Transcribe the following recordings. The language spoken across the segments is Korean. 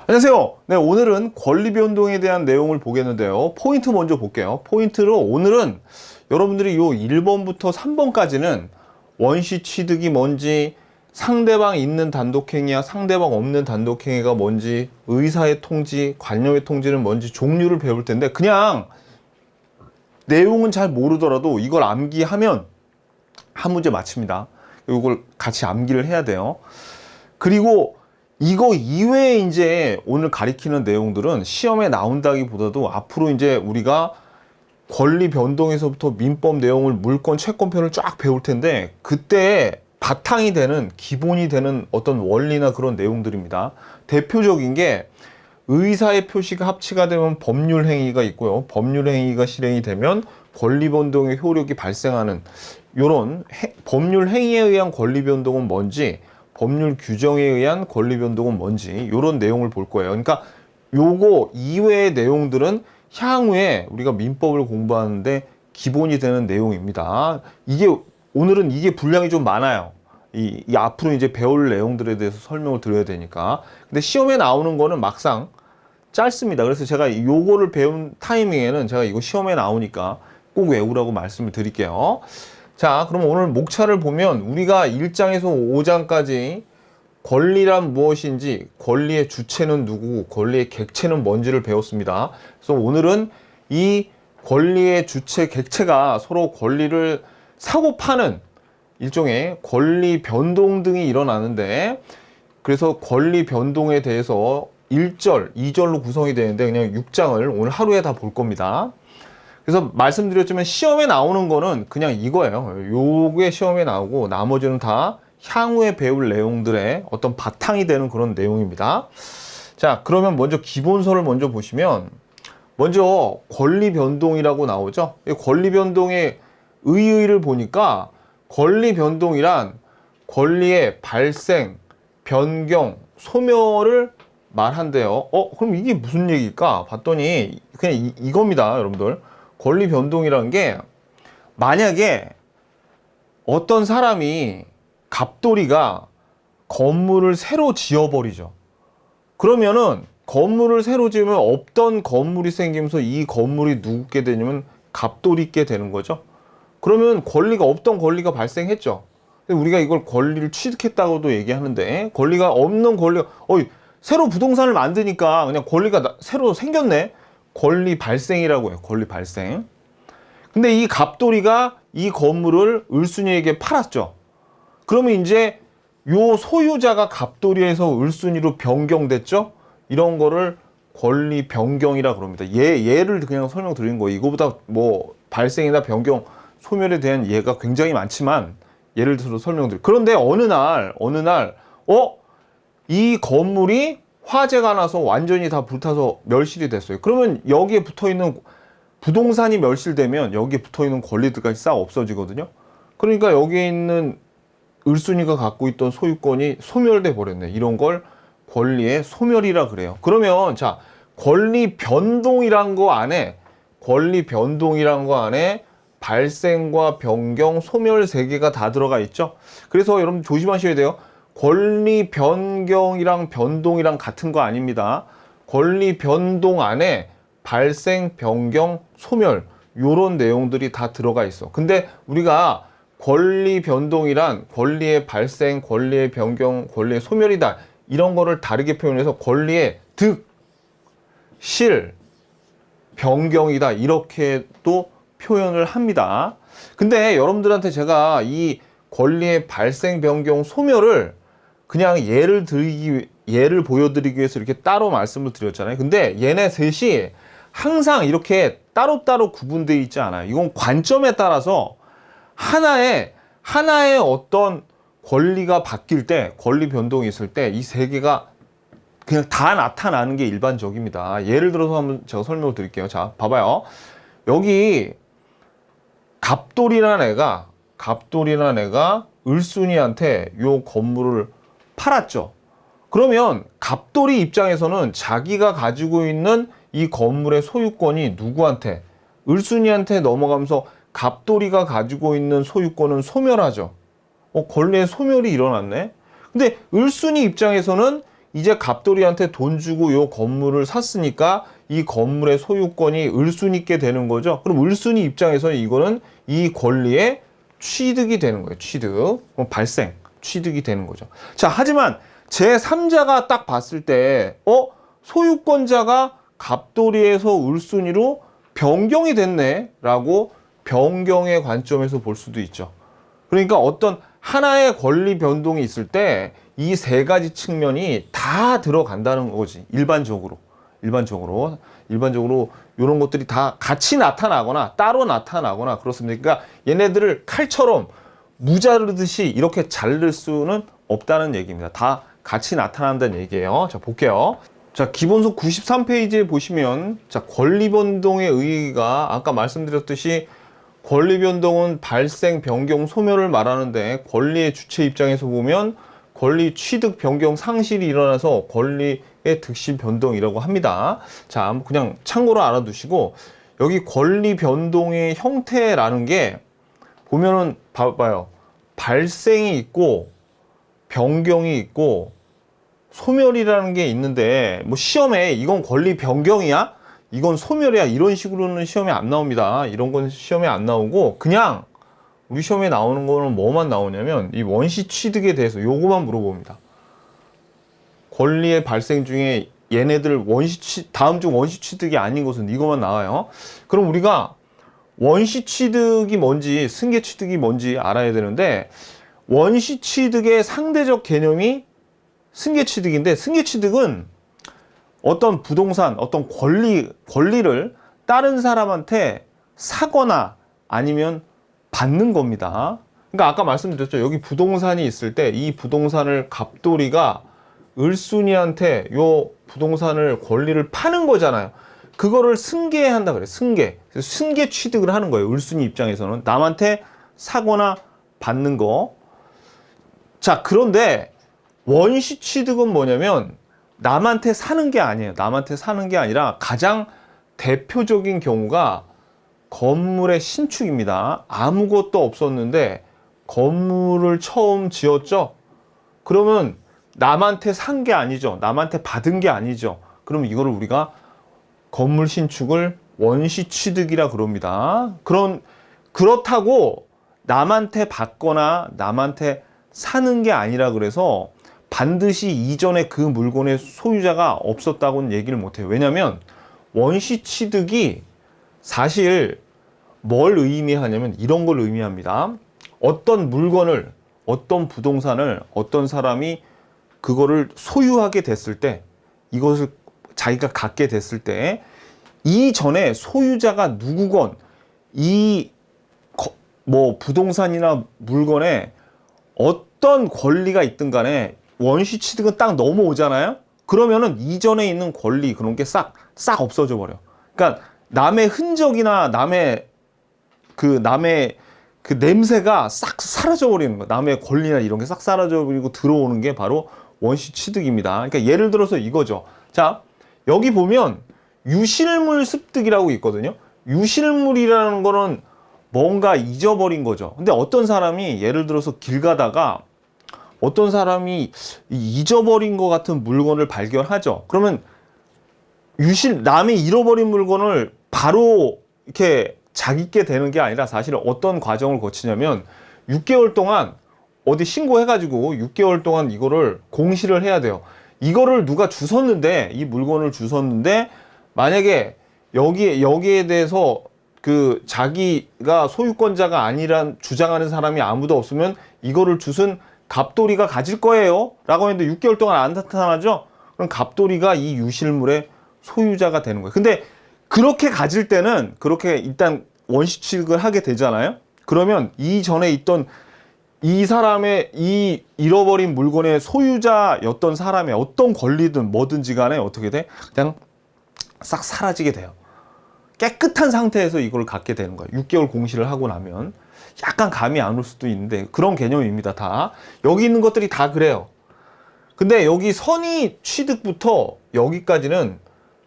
안녕하세요. 네, 오늘은 권리 변동에 대한 내용을 보겠는데요. 포인트 먼저 볼게요. 포인트로 오늘은 여러분들이 요 1번부터 3번까지는 원시 취득이 뭔지, 상대방 있는 단독행위와 상대방 없는 단독행위가 뭔지, 의사의 통지, 관여의 통지는 뭔지 종류를 배울 텐데 그냥 내용은 잘 모르더라도 이걸 암기하면 한 문제 맞춥니다. 이걸 같이 암기를 해야 돼요. 그리고 이거 이외에 이제 오늘 가리키는 내용들은 시험에 나온다기보다도 앞으로 이제 우리가 권리 변동에서부터 민법 내용을 물권, 채권편을 쫙 배울 텐데 그때 바탕이 되는 기본이 되는 어떤 원리나 그런 내용들입니다. 대표적인 게 의사의 표시가 합치가 되면 법률 행위가 있고요. 법률 행위가 실행이 되면 권리 변동의 효력이 발생하는 이런 법률 행위에 의한 권리 변동은 뭔지, 법률 규정에 의한 권리 변동은 뭔지 이런 내용을 볼 거예요. 그러니까 요거 이외의 내용들은 향후에 우리가 민법을 공부하는데 기본이 되는 내용입니다. 이게 오늘은 이게 분량이 좀 많아요. 이 앞으로 이제 배울 내용들에 대해서 설명을 드려야 되니까. 근데 시험에 나오는 거는 막상 짧습니다. 그래서 제가 요거를 배운 타이밍에는 제가 이거 시험에 나오니까 꼭 외우라고 말씀을 드릴게요. 자, 그럼 오늘 목차를 보면 우리가 1장에서 5장까지 권리란 무엇인지, 권리의 주체는 누구고, 권리의 객체는 뭔지를 배웠습니다. 그래서 오늘은 이 권리의 주체, 객체가 서로 권리를 사고 파는 일종의 권리 변동 등이 일어나는데, 그래서 권리 변동에 대해서 1절, 2절로 구성이 되는데 그냥 6장을 오늘 하루에 다 볼 겁니다. 그래서 말씀드렸지만 시험에 나오는 거는 그냥 이거예요. 요게 시험에 나오고 나머지는 다 향후에 배울 내용들의 어떤 바탕이 되는 그런 내용입니다. 자, 그러면 먼저 기본서를 먼저 보시면 먼저 권리 변동이라고 나오죠. 권리 변동의 의의를 보니까 권리 변동이란 권리의 발생, 변경, 소멸을 말한대요. 그럼 이게 무슨 얘기일까? 봤더니 그냥 이겁니다, 여러분들. 권리 변동이라는 게 만약에 어떤 사람이 갑돌이가 건물을 새로 지어버리죠. 그러면은 건물을 새로 지으면 없던 건물이 생기면서 이 건물이 누구게 되냐면 갑돌이께 되는 거죠. 그러면 권리가 없던 권리가 발생했죠. 우리가 이걸 권리를 취득했다고도 얘기하는데 권리가 없는 권리가 새로 부동산을 만드니까 그냥 권리가 새로 생겼네. 권리 발생이라고 해요. 권리 발생. 근데 이 갑돌이가 이 건물을 을순이에게 팔았죠. 그러면 이제 요 소유자가 갑돌이에서 을순이로 변경됐죠. 이런 거를 권리 변경이라 그럽니다. 예를 그냥 설명드리는 거예요. 이거보다 뭐 발생이나 변경, 소멸에 대한 예가 굉장히 많지만 예를 들어서 설명드릴게요. 그런데 어느 날 이 건물이 화재가 나서 완전히 다 불타서 멸실이 됐어요. 그러면 여기에 붙어있는 부동산이 멸실되면 여기에 붙어있는 권리들까지 싹 없어지거든요. 그러니까 여기에 있는 을순이가 갖고 있던 소유권이 소멸돼 버렸네. 이런 걸 권리의 소멸이라 그래요. 그러면 자, 권리 변동이란 거 안에 발생과 변경, 소멸 세 개가 다 들어가 있죠. 그래서 여러분 조심하셔야 돼요. 권리 변경이랑 변동이랑 같은 거 아닙니다. 권리 변동 안에 발생, 변경, 소멸 요런 내용들이 다 들어가 있어. 근데 우리가 권리 변동이란 권리의 발생, 권리의 변경, 권리의 소멸이다. 이런 거를 다르게 표현해서 권리의 득, 실, 변경이다. 이렇게 또 표현을 합니다. 근데 여러분들한테 제가 이 권리의 발생, 변경, 소멸을 그냥 예를 보여드리기 위해서 이렇게 따로 말씀을 드렸잖아요. 근데 얘네 셋이 항상 이렇게 따로따로 구분되어 있지 않아요. 이건 관점에 따라서 하나의 어떤 권리가 바뀔 때, 권리 변동이 있을 때 이 세 개가 그냥 다 나타나는 게 일반적입니다. 예를 들어서 한번 제가 설명을 드릴게요. 자, 봐봐요. 여기 갑돌이라는 애가 을순이한테 요 건물을 팔았죠. 그러면 갑돌이 입장에서는 자기가 가지고 있는 이 건물의 소유권이 누구한테? 을순이한테 넘어가면서 갑돌이가 가지고 있는 소유권은 소멸하죠. 권리의 소멸이 일어났네. 근데 을순이 입장에서는 이제 갑돌이한테 돈 주고 요 건물을 샀으니까 이 건물의 소유권이 을순이께 되는 거죠. 그럼 을순이 입장에서는 이거는 이 권리의 취득이 되는 거예요. 취득. 발생. 취득이 되는 거죠. 자, 하지만 제3자가 딱 봤을 때, 소유권자가 갑돌이에서 을순이로 변경이 됐네. 라고 변경의 관점에서 볼 수도 있죠. 그러니까 어떤 하나의 권리 변동이 있을 때 이 세 가지 측면이 다 들어간다는 거지. 일반적으로 이런 것들이 다 같이 나타나거나 따로 나타나거나 그렇습니다. 그러니까 얘네들을 칼처럼 무자르듯이 이렇게 자를 수는 없다는 얘기입니다. 다 같이 나타난다는 얘기예요. 자, 볼게요. 자, 기본서 93페이지에 보시면, 자, 권리 변동의 의의가 아까 말씀드렸듯이 권리 변동은 발생, 변경, 소멸을 말하는데 권리의 주체 입장에서 보면 권리 취득, 변경, 상실이 일어나서 권리의 득실 변동이라고 합니다. 자, 그냥 참고로 알아두시고, 여기 권리 변동의 형태라는 게 보면은 봐봐요. 발생이 있고 변경이 있고 소멸이라는 게 있는데, 뭐 시험에 이건 권리 변경이야? 이건 소멸이야? 이런 식으로는 시험에 안 나옵니다. 이런 건 시험에 안 나오고, 그냥 우리 시험에 나오는 거는 뭐만 나오냐면 이 원시 취득에 대해서 요거만 물어봅니다. 권리의 발생 중에 얘네들 다음 중 원시 취득이 아닌 것은 이거만 나와요. 그럼 우리가 원시 취득이 뭔지, 승계 취득이 뭔지 알아야 되는데, 원시 취득의 상대적 개념이 승계 취득인데, 승계 취득은 어떤 부동산, 어떤 권리를 다른 사람한테 사거나 아니면 받는 겁니다. 그러니까 아까 말씀드렸죠. 여기 부동산이 있을 때 이 부동산을 갑돌이가 을순이한테 요 부동산을 권리를 파는 거잖아요. 그거를 승계한다 그래요. 승계 취득을 하는 거예요. 을순이 입장에서는 남한테 사거나 받는 거. 자, 그런데 원시 취득은 뭐냐면 남한테 사는 게 아니에요. 남한테 사는 게 아니라 가장 대표적인 경우가 건물의 신축입니다. 아무것도 없었는데 건물을 처음 지었죠. 그러면 남한테 산 게 아니죠. 남한테 받은 게 아니죠. 그러면 이거를 우리가 건물 신축을 원시 취득이라 그럽니다. 그렇다고 남한테 받거나 남한테 사는 게 아니라 그래서 반드시 이전에 그 물건의 소유자가 없었다고는 얘기를 못해요. 왜냐하면 원시 취득이 사실 뭘 의미하냐면 이런 걸 의미합니다. 어떤 물건을, 어떤 부동산을 어떤 사람이 그거를 소유하게 됐을 때, 이것을 자기가 갖게 됐을 때 이전에 소유자가 누구건 뭐 부동산이나 물건에 어떤 권리가 있든 간에 원시 취득은 딱 넘어오잖아요. 그러면은 이전에 있는 권리 그런 게 싹 없어져 버려. 그러니까 남의 흔적이나 남의 그 냄새가 싹 사라져 버리는 거야. 남의 권리나 이런 게 싹 사라져 버리고 들어오는 게 바로 원시 취득입니다. 그러니까 예를 들어서 이거죠. 자, 여기 보면 유실물 습득이라고 있거든요. 유실물이라는 거는 뭔가 잊어버린 거죠. 근데 어떤 사람이 예를 들어서 길 가다가 어떤 사람이 잊어버린 것 같은 물건을 발견하죠. 그러면 남이 잃어버린 물건을 바로 이렇게 자기께 되는 게 아니라 사실은 어떤 과정을 거치냐면 6개월 동안 어디 신고해가지고 6개월 동안 이거를 공시를 해야 돼요. 이거를 누가 주웠는데, 이 물건을 주웠는데 만약에 여기에 대해서 그 자기가 소유권자가 아니란 주장하는 사람이 아무도 없으면 이거를 주순 갑돌이가 가질 거예요 라고 했는데 6개월 동안 안 나타나죠? 그럼 갑돌이가 이 유실물의 소유자가 되는 거예요. 근데 그렇게 가질 때는 그렇게 일단 원시 취득을 하게 되잖아요. 그러면 이전에 있던 이 사람의 이 잃어버린 물건의 소유자였던 사람의 어떤 권리든 뭐든지 간에 어떻게 돼? 그냥 싹 사라지게 돼요. 깨끗한 상태에서 이걸 갖게 되는 거예요. 6개월 공시를 하고 나면. 약간 감이 안 올 수도 있는데 그런 개념입니다. 다 여기 있는 것들이 다 그래요. 근데 여기 선의 취득부터 여기까지는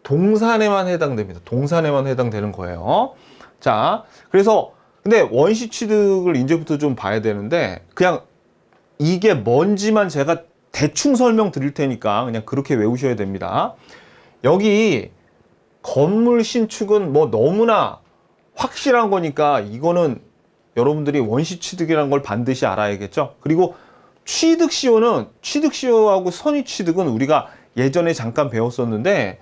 동산에만 해당됩니다. 동산에만 해당되는 거예요. 자, 그래서 근데 원시 취득을 이제부터 좀 봐야 되는데, 그냥 이게 뭔지만 제가 대충 설명 드릴 테니까 그냥 그렇게 외우셔야 됩니다. 여기 건물 신축은 뭐 너무나 확실한 거니까 이거는 여러분들이 원시 취득이라는 걸 반드시 알아야겠죠. 그리고 취득시효하고 선의 취득은 우리가 예전에 잠깐 배웠었는데,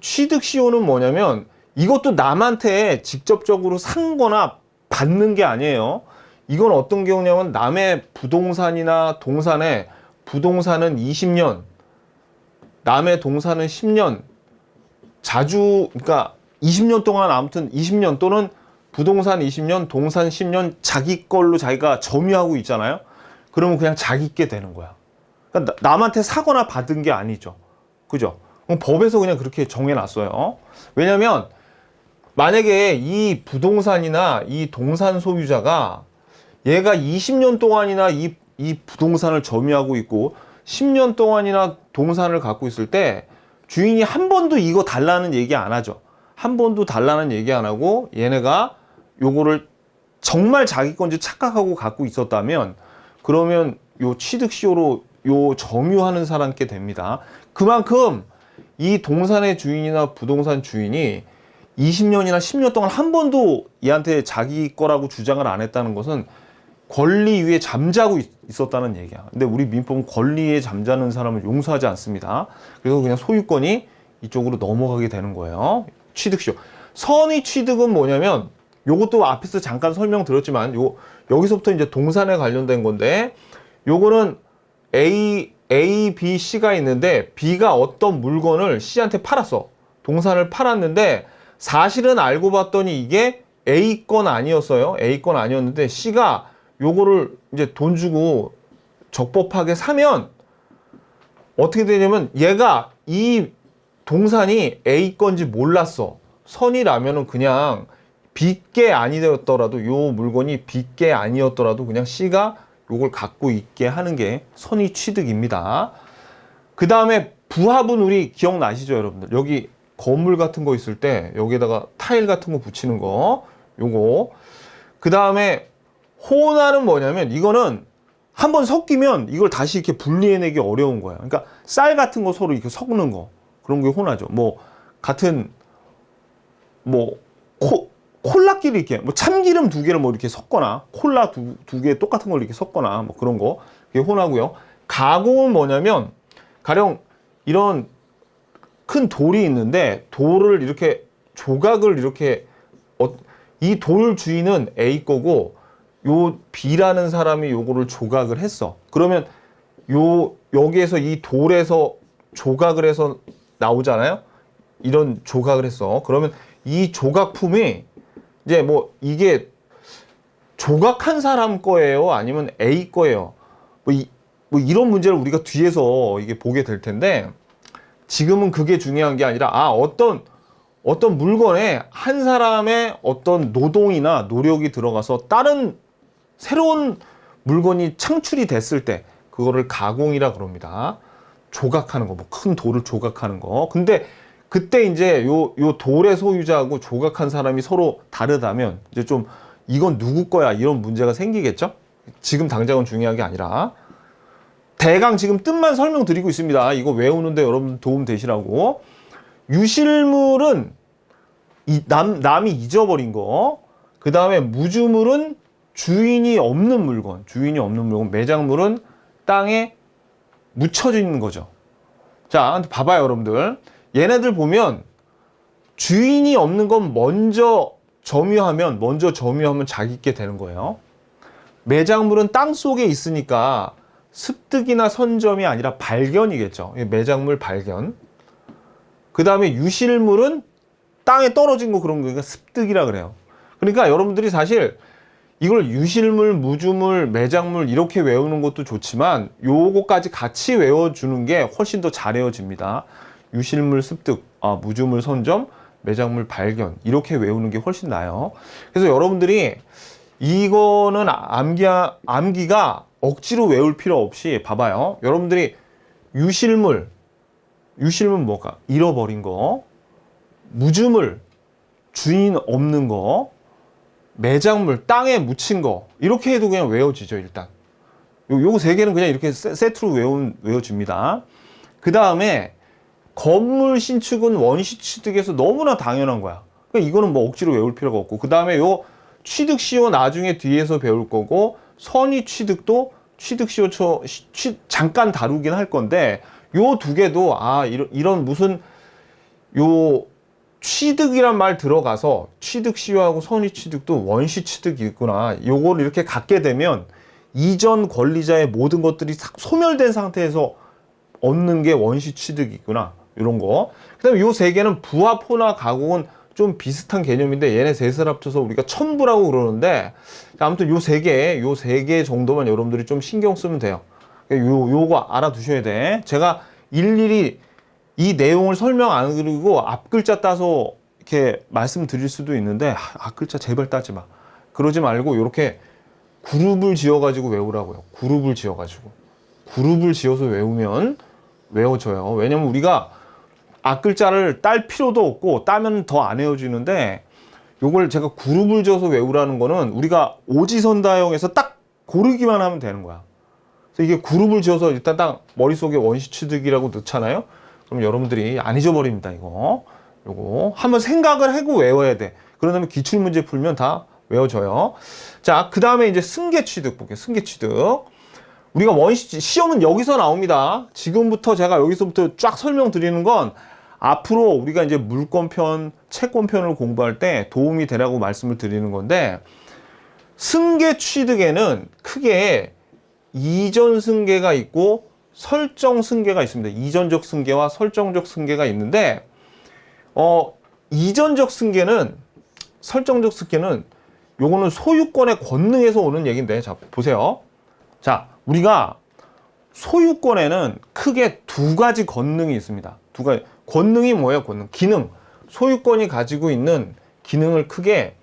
취득시효는 뭐냐면 이것도 남한테 직접적으로 산 거나 받는 게 아니에요. 이건 어떤 경우냐면 남의 부동산이나 동산에, 부동산은 20년, 남의 동산은 10년, 그러니까 20년 동안 아무튼 20년 또는 부동산 20년, 동산 10년 자기 걸로 자기가 점유하고 있잖아요. 그러면 그냥 자기께 되는 거야. 그러니까 남한테 사거나 받은 게 아니죠. 그죠? 법에서 그냥 그렇게 정해놨어요. 왜냐면 만약에 이 부동산이나 이 동산 소유자가 얘가 20년 동안이나 이 부동산을 점유하고 있고 10년 동안이나 동산을 갖고 있을 때 주인이 한 번도 이거 달라는 얘기 안 하죠. 한 번도 달라는 얘기 안 하고 얘네가 요거를 정말 자기 건지 착각하고 갖고 있었다면, 그러면 요 취득시효로 요 점유하는 사람께 됩니다. 그만큼 이 동산의 주인이나 부동산 주인이 20년이나 10년 동안 한 번도 얘한테 자기 거라고 주장을 안 했다는 것은 권리 위에 잠자고 있었다는 얘기야. 근데 우리 민법은 권리에 잠자는 사람을 용서하지 않습니다. 그래서 그냥 소유권이 이쪽으로 넘어가게 되는 거예요. 취득시효. 선의 취득은 뭐냐면, 요것도 앞에서 잠깐 설명드렸지만 여기서부터 이제 동산에 관련된 건데, 요거는 A, B, C가 있는데 B가 어떤 물건을 C한테 팔았어. 동산을 팔았는데 사실은 알고 봤더니 이게 A 건 아니었어요. A 건 아니었는데 C가 요거를 이제 돈 주고 적법하게 사면 어떻게 되냐면, 얘가 이 동산이 A 건지 몰랐어. 선이라면은 그냥 B게 아니었더라도, 요 물건이 B게 아니었더라도 그냥 C가 요걸 갖고 있게 하는 게 선의 취득입니다. 그 다음에 부합은 우리 기억나시죠, 여러분들? 여기 건물 같은 거 있을 때 여기에다가 타일 같은 거 붙이는 거, 요거. 그 다음에 혼화는 뭐냐면, 이거는 한번 섞이면 이걸 다시 이렇게 분리해내기 어려운 거예요. 그러니까 쌀 같은 거 서로 이렇게 섞는 거, 그런 게 혼화죠. 뭐 같은 뭐 콜라끼리 이렇게 뭐 참기름 두 개를 뭐 이렇게 섞거나, 콜라 두 개 똑같은 걸 이렇게 섞거나 뭐 그런 거, 그게 혼하고요. 가공은 뭐냐면, 가령 이런 큰 돌이 있는데 돌을 이렇게 조각을 이렇게 이 돌 주인은 A 거고 요 B라는 사람이 요거를 조각을 했어. 그러면 여기에서 이 돌에서 조각을 해서 나오잖아요. 이런 조각을 했어. 그러면 이 조각품이 이제 뭐 이게 조각한 사람 거예요, 아니면 A 거예요? 뭐 이런 문제를 우리가 뒤에서 이게 보게 될 텐데, 지금은 그게 중요한 게 아니라, 어떤 물건에 한 사람의 어떤 노동이나 노력이 들어가서 다른 새로운 물건이 창출이 됐을 때 그거를 가공이라 그럽니다. 조각하는 거, 뭐 큰 돌을 조각하는 거. 근데 그때 이제 요 돌의 소유자하고 조각한 사람이 서로 다르다면 이제 좀 이건 누구 거야, 이런 문제가 생기겠죠? 지금 당장은 중요한 게 아니라 대강 지금 뜻만 설명드리고 있습니다. 이거 외우는데 여러분 도움 되시라고. 유실물은 남이 잊어버린 거. 그 다음에 무주물은 주인이 없는 물건, 매장물은 땅에 묻혀져 있는 거죠. 자, 봐봐요, 여러분들. 얘네들 보면 주인이 없는 건 먼저 점유하면 자기께 되는 거예요. 매장물은 땅 속에 있으니까 습득이나 선점이 아니라 발견이겠죠. 매장물 발견. 그 다음에 유실물은 땅에 떨어진 거, 그런 거니까 습득이라 그래요. 그러니까 여러분들이 사실 이걸 유실물, 무주물, 매장물 이렇게 외우는 것도 좋지만 요거까지 같이 외워주는 게 훨씬 더 잘 외워집니다. 유실물 습득, 무주물 선점, 매장물 발견, 이렇게 외우는 게 훨씬 나아요. 그래서 여러분들이 이거는 암기가 억지로 외울 필요 없이, 봐봐요. 여러분들이 유실물 뭐가? 잃어버린 거. 무주물, 주인 없는 거. 매장물, 땅에 묻힌 거. 이렇게 해도 그냥 외워지죠, 일단. 요거 세 개는 그냥 이렇게 세트로 외워집니다. 그 다음에 건물 신축은 원시 취득에서 너무나 당연한 거야. 그러니까 이거는 뭐 억지로 외울 필요가 없고, 그 다음에 요 취득시효 나중에 뒤에서 배울 거고, 선의 취득도 취득시효 잠깐 다루긴 할 건데, 요 두 개도 이런 무슨 요 취득이란 말 들어가서 취득시효하고 선의 취득도 원시 취득이 있구나, 요거를 이렇게 갖게 되면 이전 권리자의 모든 것들이 소멸된 상태에서 얻는 게 원시 취득이구나, 이런 거. 그 다음에 요 세 개는 부합, 호나, 가공은 좀 비슷한 개념인데, 얘네 셋을 합쳐서 우리가 첨부라고 그러는데, 아무튼 요 세 개 정도만 여러분들이 좀 신경 쓰면 돼요. 요거 알아두셔야 돼. 제가 일일이 이 내용을 설명 안 드리고 앞 글자 따서 이렇게 말씀드릴 수도 있는데, 앞 글자 제발 따지 마. 그러지 말고 이렇게 그룹을 지어가지고 외우라고요. 그룹을 지어서 외우면 외워져요. 왜냐면 우리가 앞 글자를 딸 필요도 없고, 따면 더 안 외워지는데, 요걸 제가 그룹을 지어서 외우라는 거는 우리가 오지선다형에서 딱 고르기만 하면 되는 거야. 그래서 이게 그룹을 지어서 일단 딱 머릿속에 원시 취득이라고 넣잖아요. 그럼 여러분들이 안 잊어버립니다, 이거. 요거 한번 생각을 하고 외워야 돼. 그런 다음에 기출문제 풀면 다 외워져요. 자, 그 다음에 이제 승계 취득 볼게요. 승계 취득. 우리가 시험은 여기서 나옵니다. 지금부터 제가 여기서부터 쫙 설명드리는 건 앞으로 우리가 이제 물권편, 채권편을 공부할 때 도움이 되라고 말씀을 드리는 건데, 승계 취득에는 크게 이전 승계가 있고 설정 승계가 있습니다. 이전적 승계와 설정적 승계가 있는데, 이전적 승계는, 설정적 승계는 요거는 소유권의 권능에서 오는 얘기인데, 자, 보세요. 자, 우리가 소유권에는 크게 두 가지 권능이 있습니다. 두 가지. 권능이 뭐예요? 권능. 기능. 소유권이 가지고 있는 기능을 크게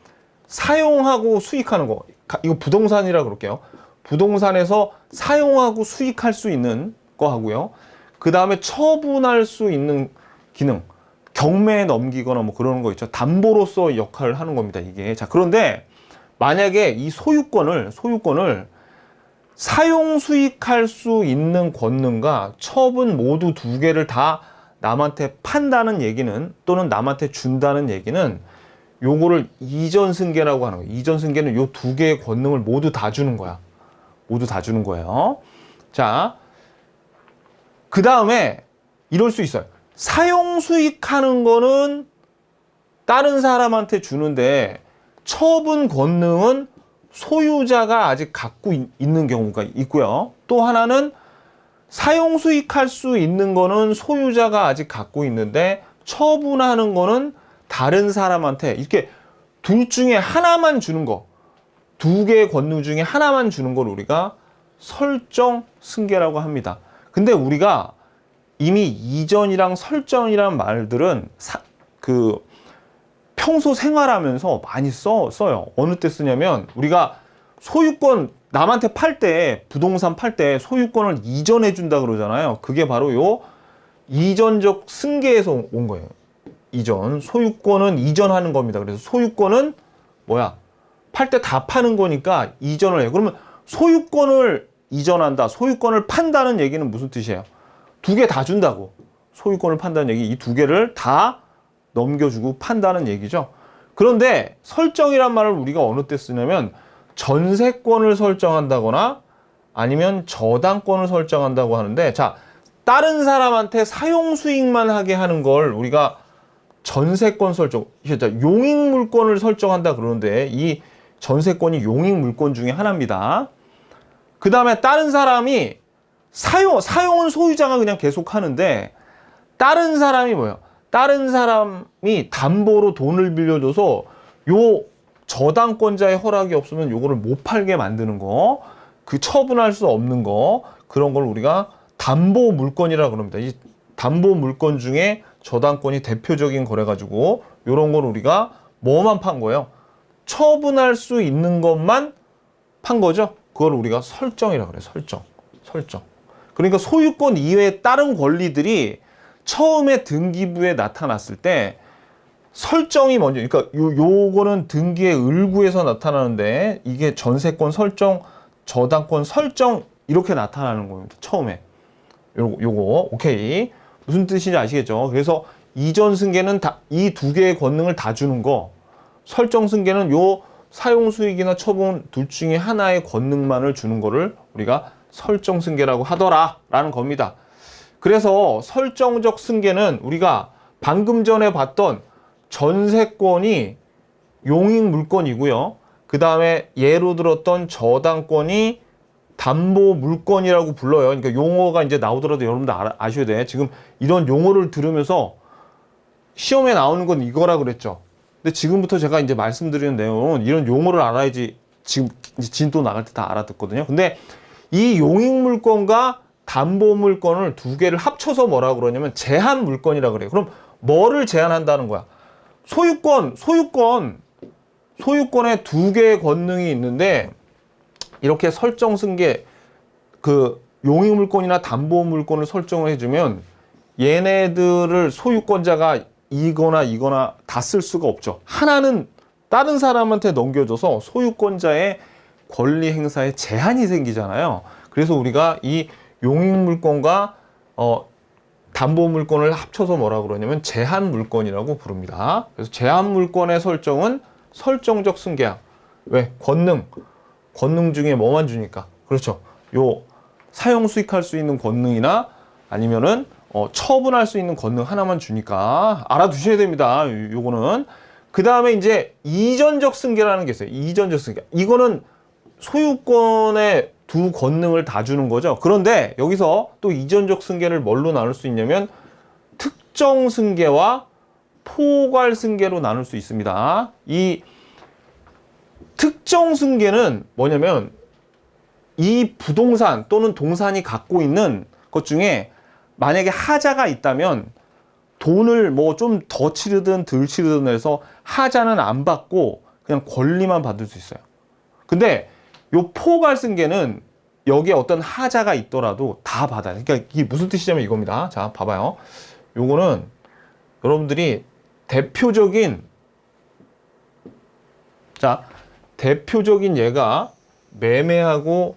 사용하고 수익하는 거. 이거 부동산이라 그럴게요. 부동산에서 사용하고 수익할 수 있는 거 하고요. 그 다음에 처분할 수 있는 기능. 경매에 넘기거나 뭐 그러는 거 있죠. 담보로서 역할을 하는 겁니다, 이게. 자, 그런데 만약에 이 소유권을 사용 수익할 수 있는 권능과 처분 모두 두 개를 다 남한테 판다는 얘기는, 또는 남한테 준다는 얘기는, 요거를 이전 승계라고 하는 거예요. 이전 승계는 요 두 개의 권능을 모두 다 주는 거야. 모두 다 주는 거예요. 자, 그 다음에 이럴 수 있어요. 사용 수익하는 거는 다른 사람한테 주는데, 처분 권능은 소유자가 아직 갖고 있는 경우가 있고요. 또 하나는 사용 수익할 수 있는 거는 소유자가 아직 갖고 있는데, 처분하는 거는 다른 사람한테, 이렇게 둘 중에 하나만 주는 거, 두 개의 권능 중에 하나만 주는 걸 우리가 설정 승계라고 합니다. 근데 우리가 이미 이전이랑 설정이란 말들은 평소 생활하면서 많이 써요. 어느 때 쓰냐면, 우리가 소유권 남한테 팔 때, 부동산 팔 때 소유권을 이전해 준다 그러잖아요. 그게 바로 요 이전적 승계에서 온 거예요. 이전. 소유권은 이전하는 겁니다. 그래서 소유권은 뭐야? 팔 때 다 파는 거니까 이전을 해요. 그러면 소유권을 이전한다, 소유권을 판다는 얘기는 무슨 뜻이에요? 두 개 다 준다고. 소유권을 판다는 얘기, 이 두 개를 다 넘겨주고 판다는 얘기죠. 그런데 설정이란 말을 우리가 어느 때 쓰냐면, 전세권을 설정한다거나 아니면 저당권을 설정한다고 하는데, 자, 다른 사람한테 사용 수익만 하게 하는 걸 우리가 전세권 설정, 용익물권을 설정한다 그러는데, 이 전세권이 용익물권 중에 하나입니다. 그 다음에 다른 사람이 사용은 소유자가 그냥 계속 하는데, 다른 사람이 뭐예요? 다른 사람이 담보로 돈을 빌려줘서 요 저당권자의 허락이 없으면 요거를 못 팔게 만드는 거, 그 처분할 수 없는 거, 그런 걸 우리가 담보 물권이라고 그럽니다. 이 담보 물권 중에 저당권이 대표적인 거래 가지고, 요런 걸 우리가 뭐만 판 거예요? 처분할 수 있는 것만 판 거죠. 그걸 우리가 설정이라고 그래요. 설정. 그러니까 소유권 이외의 다른 권리들이 처음에 등기부에 나타났을 때 설정이 먼저, 그러니까 요거는 등기의 을구에서 나타나는데, 이게 전세권 설정, 저당권 설정, 이렇게 나타나는 겁니다. 처음에. 요거 오케이. 무슨 뜻인지 아시겠죠? 그래서 이전 승계는 이 두 개의 권능을 다 주는 거, 설정 승계는 요 사용 수익이나 처분 둘 중에 하나의 권능만을 주는 거를 우리가 설정 승계라고 하더라라는 겁니다. 그래서 설정적 승계는 우리가 방금 전에 봤던 전세권이 용익 물권이고요. 그 다음에 예로 들었던 저당권이 담보 물권이라고 불러요. 그러니까 용어가 이제 나오더라도 여러분들 아셔야 돼. 지금 이런 용어를 들으면서 시험에 나오는 건 이거라 그랬죠. 근데 지금부터 제가 이제 말씀드리는 내용은 이런 용어를 알아야지 지금 이제 진도 나갈 때 다 알아듣거든요. 근데 이 용익 물권과 담보 물권을 두 개를 합쳐서 뭐라 그러냐면 제한 물권이라 그래요. 그럼 뭐를 제한한다는 거야? 소유권에 두 개의 권능이 있는데 이렇게 설정 승계 그 용익 물권이나 담보 물권을 설정을 해주면 얘네들을 소유권자가 이거나 다 쓸 수가 없죠. 하나는 다른 사람한테 넘겨줘서 소유권자의 권리 행사에 제한이 생기잖아요. 그래서 우리가 이 용익 물권과 담보 물권을 합쳐서 뭐라 그러냐면 제한 물권이라고 부릅니다. 그래서 제한 물권의 설정은 설정적 승계야. 왜? 권능 중에 뭐만 주니까. 그렇죠. 요 사용 수익할 수 있는 권능이나 아니면은 처분할 수 있는 권능 하나만 주니까 알아두셔야 됩니다. 요거는. 그 다음에 이제 이전적 승계라는 게 있어요. 이전적 승계. 이거는 소유권의 두 권능을 다 주는 거죠. 그런데 여기서 또 이전적 승계를 뭘로 나눌 수 있냐면 특정 승계와 포괄 승계로 나눌 수 있습니다. 이 특정 승계는 뭐냐면 이 부동산 또는 동산이 갖고 있는 것 중에 만약에 하자가 있다면 돈을 뭐 좀 더 치르든 덜 치르든 해서 하자는 안 받고 그냥 권리만 받을 수 있어요. 근데 요 포괄 승계는 여기에 어떤 하자가 있더라도 다 받아요. 그러니까 이게 무슨 뜻이냐면 이겁니다. 자, 봐봐요. 요거는 여러분들이 대표적인 예가 매매하고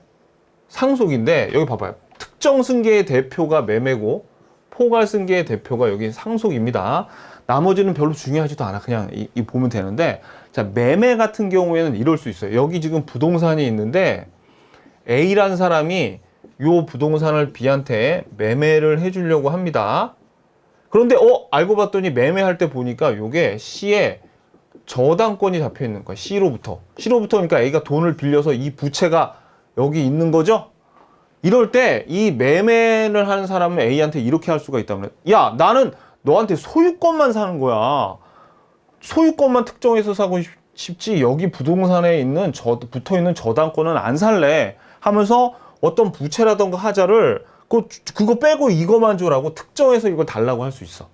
상속인데 여기 봐봐요. 특정 승계의 대표가 매매고 포괄 승계의 대표가 여기 상속입니다. 나머지는 별로 중요하지도 않아. 그냥 이 보면 되는데 자, 매매 같은 경우에는 이럴 수 있어요. 여기 지금 부동산이 있는데 A라는 사람이 요 부동산을 B한테 매매를 해주려고 합니다. 그런데 알고 봤더니 매매할 때 보니까 요게 C에 저당권이 잡혀 있는 거야. C로부터 그러니까 A가 돈을 빌려서 이 부채가 여기 있는 거죠. 이럴 때 이 매매를 하는 사람은 A한테 이렇게 할 수가 있다면, 야, 나는 너한테 소유권만 사는 거야. 소유권만 특정해서 사고 싶지 여기 부동산에 있는 붙어 있는 저당권은 안 살래 하면서 어떤 부채라던가 하자를 그거 빼고 이거만 줘라고 특정해서 이걸 달라고 할 수 있어.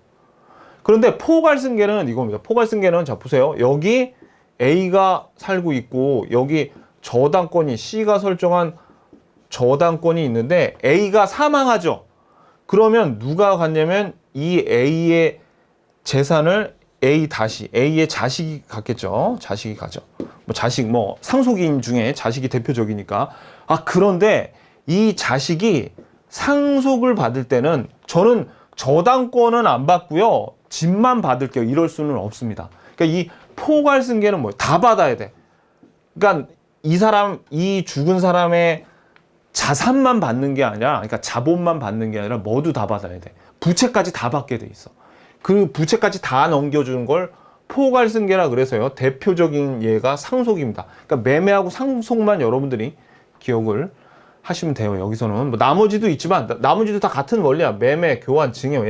그런데 포괄 승계는 이겁니다. 포괄 승계는 자 보세요. 여기 A가 살고 있고 여기 저당권이 C가 설정한 저당권이 있는데 A가 사망하죠. 그러면 누가 갖냐면 이 A의 재산을 A의 자식이 갖겠죠. 자식이 가죠. 상속인 중에 자식이 대표적이니까. 그런데 이 자식이 상속을 받을 때는 저는 저당권은 안 받고요. 집만 받을게요. 이럴 수는 없습니다. 그러니까 이 포괄 승계는 뭐예요? 다 받아야 돼. 그러니까 이 죽은 사람의 자산만 받는 게 아니라, 그러니까 자본만 받는 게 아니라 모두 다 받아야 돼. 부채까지 다 받게 돼 있어. 그 부채까지 다 넘겨주는 걸 포괄 승계라 그래서요. 대표적인 예가 상속입니다. 그러니까 매매하고 상속만 여러분들이 기억을 하시면 돼요. 여기서는 뭐 나머지도 있지만 나머지도 다 같은 원리야. 매매, 교환, 증여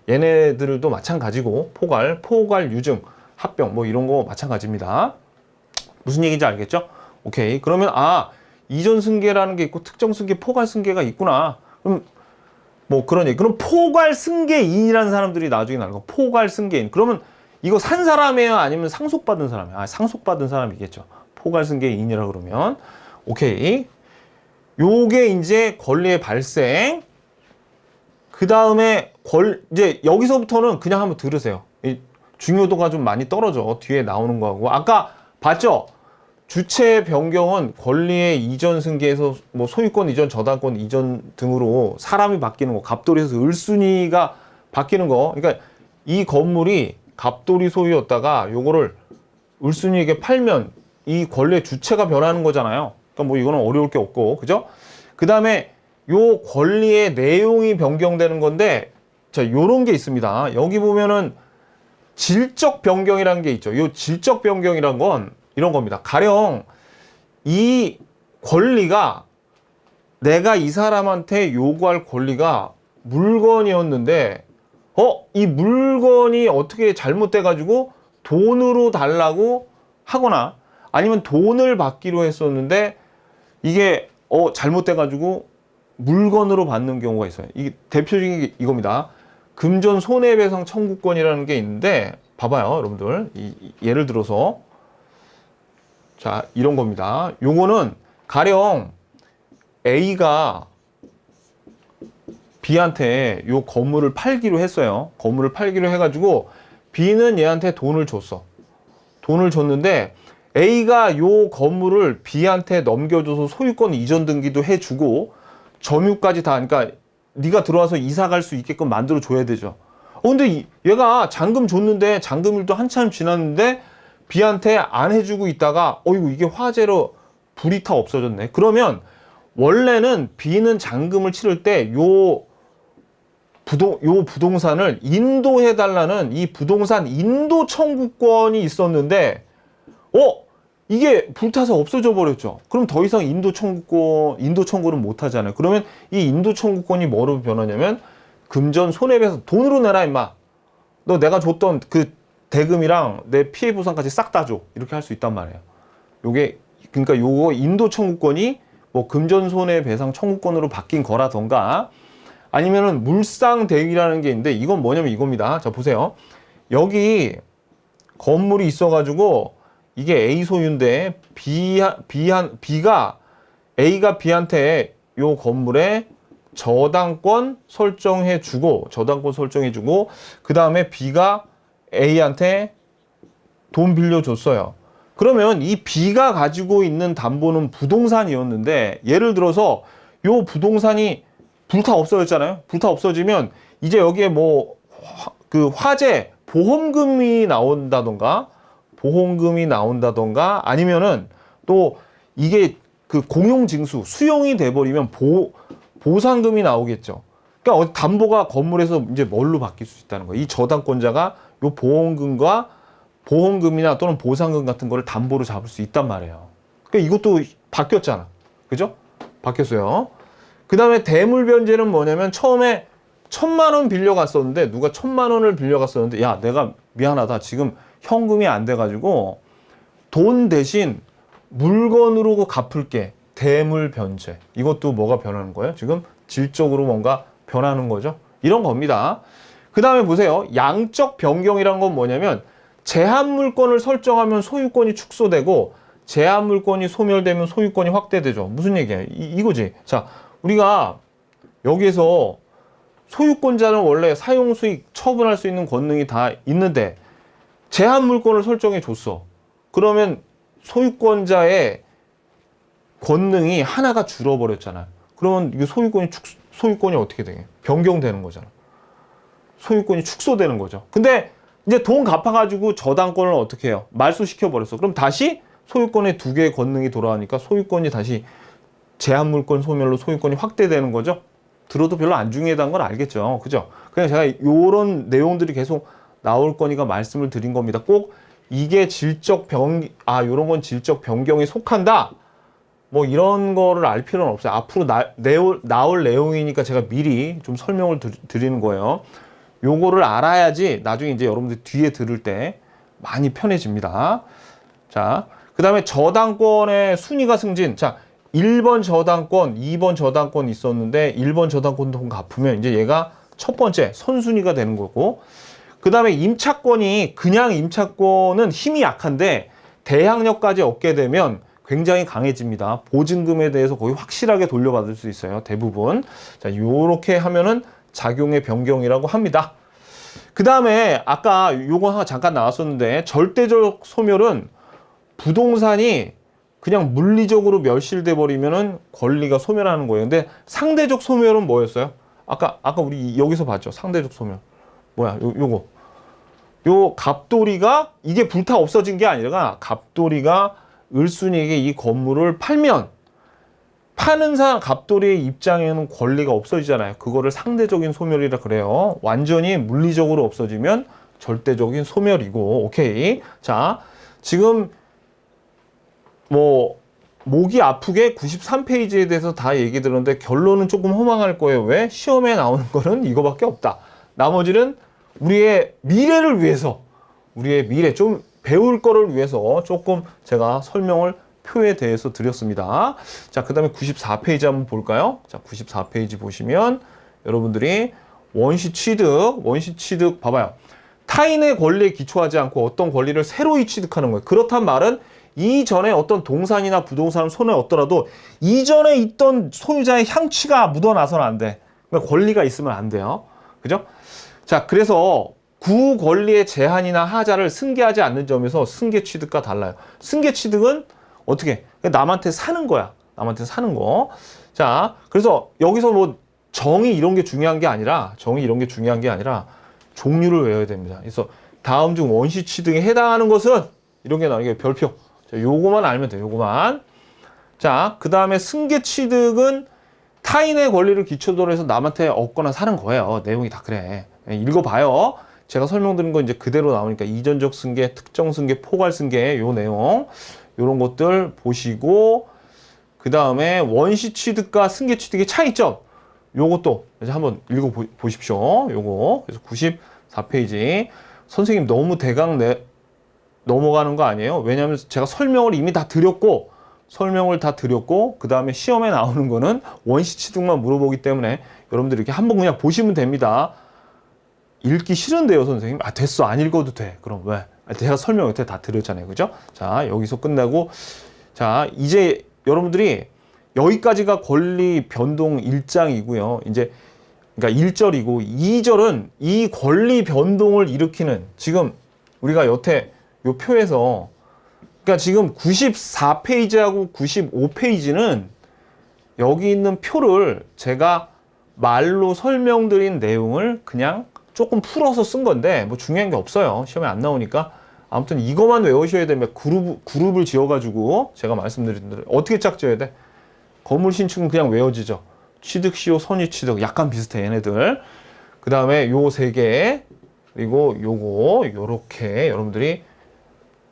얘네들도 마찬가지고 포괄, 유증, 합병 뭐 이런 거 마찬가지입니다. 무슨 얘기인지 알겠죠? 오케이. 그러면 이전 승계라는 게 있고 특정 승계, 포괄 승계가 있구나. 그럼 뭐 그런 얘기. 그럼 포괄 승계인이라는 사람들이 나중에 나올 거. 포괄 승계인. 그러면 이거 산 사람이에요? 아니면 상속받은 사람이에요? 상속받은 사람이겠죠. 포괄 승계인이라 그러면. 오케이. 요게 이제 권리의 발생. 그 다음에 이제 여기서부터는 그냥 한번 들으세요. 중요도가 좀 많이 떨어져. 뒤에 나오는 거하고. 아까 봤죠? 주체 변경은 권리의 이전 승계에서 뭐 소유권 이전, 저당권 이전 등으로 사람이 바뀌는 거, 갑돌이에서 을순위가 바뀌는 거. 그러니까 이 건물이 갑돌이 소유였다가 요거를 을순위에게 팔면 이 권리의 주체가 변하는 거잖아요. 그러니까 뭐 이거는 어려울 게 없고, 그죠? 그 다음에 요 권리의 내용이 변경되는 건데, 자, 요런 게 있습니다. 여기 보면은 질적 변경이라는 게 있죠. 요 질적 변경이란 건 이런 겁니다. 가령 이 권리가 내가 이 사람한테 요구할 권리가 물건이었는데, 이 물건이 어떻게 잘못돼가지고 돈으로 달라고 하거나 아니면 돈을 받기로 했었는데 이게 잘못돼가지고 물건으로 받는 경우가 있어요. 이게 대표적인 게 이겁니다. 금전 손해배상 청구권이라는 게 있는데 봐봐요, 여러분들. 예를 들어서 자, 이런 겁니다. 요거는 가령 A가 B한테 요 건물을 팔기로 했어요. 건물을 팔기로 해가지고 B는 얘한테 돈을 줬어. 돈을 줬는데 A가 요 건물을 B한테 넘겨줘서 소유권 이전 등기도 해주고 점유까지 다, 그러니까 네가 들어와서 이사 갈 수 있게끔 만들어 줘야 되죠. 근데 얘가 잔금 줬는데 잔금일도 한참 지났는데 B한테 안 해주고 있다가 어이구 이게 화재로 불이 타 없어졌네. 그러면 원래는 B는 잔금을 치를 때 요 부동산을 인도해달라는 이 부동산 인도 청구권이 있었는데, 이게 불타서 없어져 버렸죠. 그럼 더 이상 인도 청구를 못 하잖아요. 그러면 이 인도 청구권이 뭐로 변하냐면, 금전 손해배상 돈으로 내라, 임마. 너 내가 줬던 그 대금이랑 내 피해 보상까지 싹 다 줘. 이렇게 할 수 있단 말이에요. 그러니까 요거 인도 청구권이 뭐 금전 손해배상 청구권으로 바뀐 거라던가, 아니면은 물상 대위라는 게 있는데 이건 뭐냐면 이겁니다. 자, 보세요. 여기 건물이 있어가지고 이게 A 소유인데 A가 B한테 요 건물에 저당권 설정해주고 그 다음에 B가 A한테 돈 빌려줬어요. 그러면 이 B가 가지고 있는 담보는 부동산이었는데, 예를 들어서 요 부동산이 불타 없어졌잖아요. 불타 없어지면 이제 여기에 뭐 그 화재 보험금이 나온다던가 아니면은 또 이게 그 공용징수 수용이 돼버리면 보상금이 나오겠죠. 그러니까 담보가 건물에서 이제 뭘로 바뀔 수 있다는 거예요. 이 저당권자가 요 보험금이나 또는 보상금 같은 거를 담보로 잡을 수 있단 말이에요. 그러니까 이것도 바뀌었잖아. 그죠? 바뀌었어요. 그 다음에 대물변제는 뭐냐면 처음에 1,000만 원 빌려갔었는데, 누가 1,000만 원을 빌려갔었는데, 야, 내가 미안하다. 지금 현금이 안 돼가지고 돈 대신 물건으로 갚을게. 대물변제. 이것도 뭐가 변하는 거예요? 지금 질적으로 뭔가 변하는 거죠. 이런 겁니다. 그 다음에 보세요. 양적 변경이란 건 뭐냐면, 제한 물건을 설정하면 소유권이 축소되고 제한 물건이 소멸되면 소유권이 확대되죠. 무슨 얘기예요? 이거지. 자, 우리가 여기에서 소유권자는 원래 사용수익 처분할 수 있는 권능이 다 있는데 제한 물건을 설정해 줬어. 그러면 소유권자의 권능이 하나가 줄어버렸잖아요. 그러면 이게 소유권이 어떻게 되게? 변경되는 거잖아. 소유권이 축소되는 거죠. 근데 이제 돈 갚아가지고 저당권을 어떻게 해요? 말소시켜버렸어. 그럼 다시 소유권의 두 개의 권능이 돌아가니까 소유권이 다시 제한 물건 소멸로 소유권이 확대되는 거죠. 들어도 별로 안 중요하다는 걸 알겠죠. 그죠? 그냥 제가 이런 내용들이 계속 나올 거니까 말씀을 드린 겁니다. 꼭 이게 요런 건 질적 변경에 속한다. 뭐 이런 거를 알 필요는 없어요. 앞으로 나올 내용이니까 제가 미리 좀 설명을 드리는 거예요. 요거를 알아야지 나중에 이제 여러분들 뒤에 들을 때 많이 편해집니다. 자, 그 다음에 저당권의 순위가 승진. 자, 1번 저당권, 2번 저당권 있었는데 1번 저당권 돈 갚으면 이제 얘가 첫 번째 선순위가 되는 거고, 그 다음에 임차권이, 그냥 임차권은 힘이 약한데 대항력까지 얻게 되면 굉장히 강해집니다. 보증금에 대해서 거의 확실하게 돌려받을 수 있어요. 대부분. 자, 요렇게 하면은 작용의 변경이라고 합니다. 그 다음에 아까 요거 하나 잠깐 나왔었는데, 절대적 소멸은 부동산이 그냥 물리적으로 멸실돼 버리면은 권리가 소멸하는 거예요. 근데 상대적 소멸은 뭐였어요? 아까 우리 여기서 봤죠. 상대적 소멸. 뭐야? 요 갑돌이가 이게 불타 없어진 게 아니라 갑돌이가 을순이에게 이 건물을 팔면 파는 사람 갑돌이의 입장에는 권리가 없어지잖아요. 그거를 상대적인 소멸이라 그래요. 완전히 물리적으로 없어지면 절대적인 소멸이고. 오케이. 자, 지금 뭐 목이 아프게 93페이지에 대해서 다 얘기 들었는데 결론은 조금 허망할 거예요. 왜? 시험에 나오는 거는 이거밖에 없다. 나머지는 우리의 미래를 위해서, 우리의 미래 좀 배울 거를 위해서 조금 제가 설명을 표에 대해서 드렸습니다. 자, 그 다음에 94페이지 한번 볼까요? 자, 94페이지 보시면 여러분들이 원시 취득 봐봐요. 타인의 권리에 기초하지 않고 어떤 권리를 새로이 취득하는 거예요. 그렇단 말은 이전에 어떤 동산이나 부동산을 손에 얻더라도 이전에 있던 소유자의 향취가 묻어나서는 안 돼. 그러니까 권리가 있으면 안 돼요. 그죠? 자, 그래서 구 권리의 제한이나 하자를 승계하지 않는 점에서 승계 취득과 달라요. 승계 취득은 어떻게? 남한테 사는 거야. 남한테 사는 거. 자, 그래서 여기서 뭐 정의 이런 게 중요한 게 아니라 종류를 외워야 됩니다. 그래서 다음 중 원시 취득에 해당하는 것은 이런 게 나오는 게 별표. 자, 요거만 알면 돼요. 요거만. 자, 그 다음에 승계 취득은 타인의 권리를 기초로 해서 남한테 얻거나 사는 거예요. 내용이 다 그래. 읽어봐요. 제가 설명드린 거 이제 그대로 나오니까 이전적 승계, 특정 승계, 포괄 승계 요 내용 요런 것들 보시고 그 다음에 원시 취득과 승계 취득의 차이점 요것도 이제 한번 읽어 보십시오. 요거 그래서 94페이지 선생님 너무 대강 넘어가는 거 아니에요? 왜냐하면 제가 설명을 이미 다 드렸고 그 다음에 시험에 나오는 거는 원시 취득만 물어보기 때문에 여러분들 이렇게 한번 그냥 보시면 됩니다. 읽기 싫은데요, 선생님? 아, 됐어. 안 읽어도 돼. 그럼 왜? 제가 설명 여태 다 드렸잖아요. 그죠? 자, 여기서 끝나고. 자, 이제 여러분들이 여기까지가 권리 변동 1장이고요. 이제, 그러니까 1절이고, 2절은 이 권리 변동을 일으키는, 지금 우리가 여태 요 표에서, 그러니까 지금 94페이지하고 95페이지는 여기 있는 표를 제가 말로 설명드린 내용을 그냥 조금 풀어서 쓴 건데 뭐 중요한 게 없어요. 시험에 안 나오니까. 아무튼 이거만 외우셔야 되면 그룹을 지어가지고 제가 말씀드린 대로 어떻게 짝지어야 돼? 건물 신축은 그냥 외워지죠. 취득, 시효, 선의 취득 약간 비슷해 얘네들. 그 다음에 요 세 개 그리고 요거 요렇게 여러분들이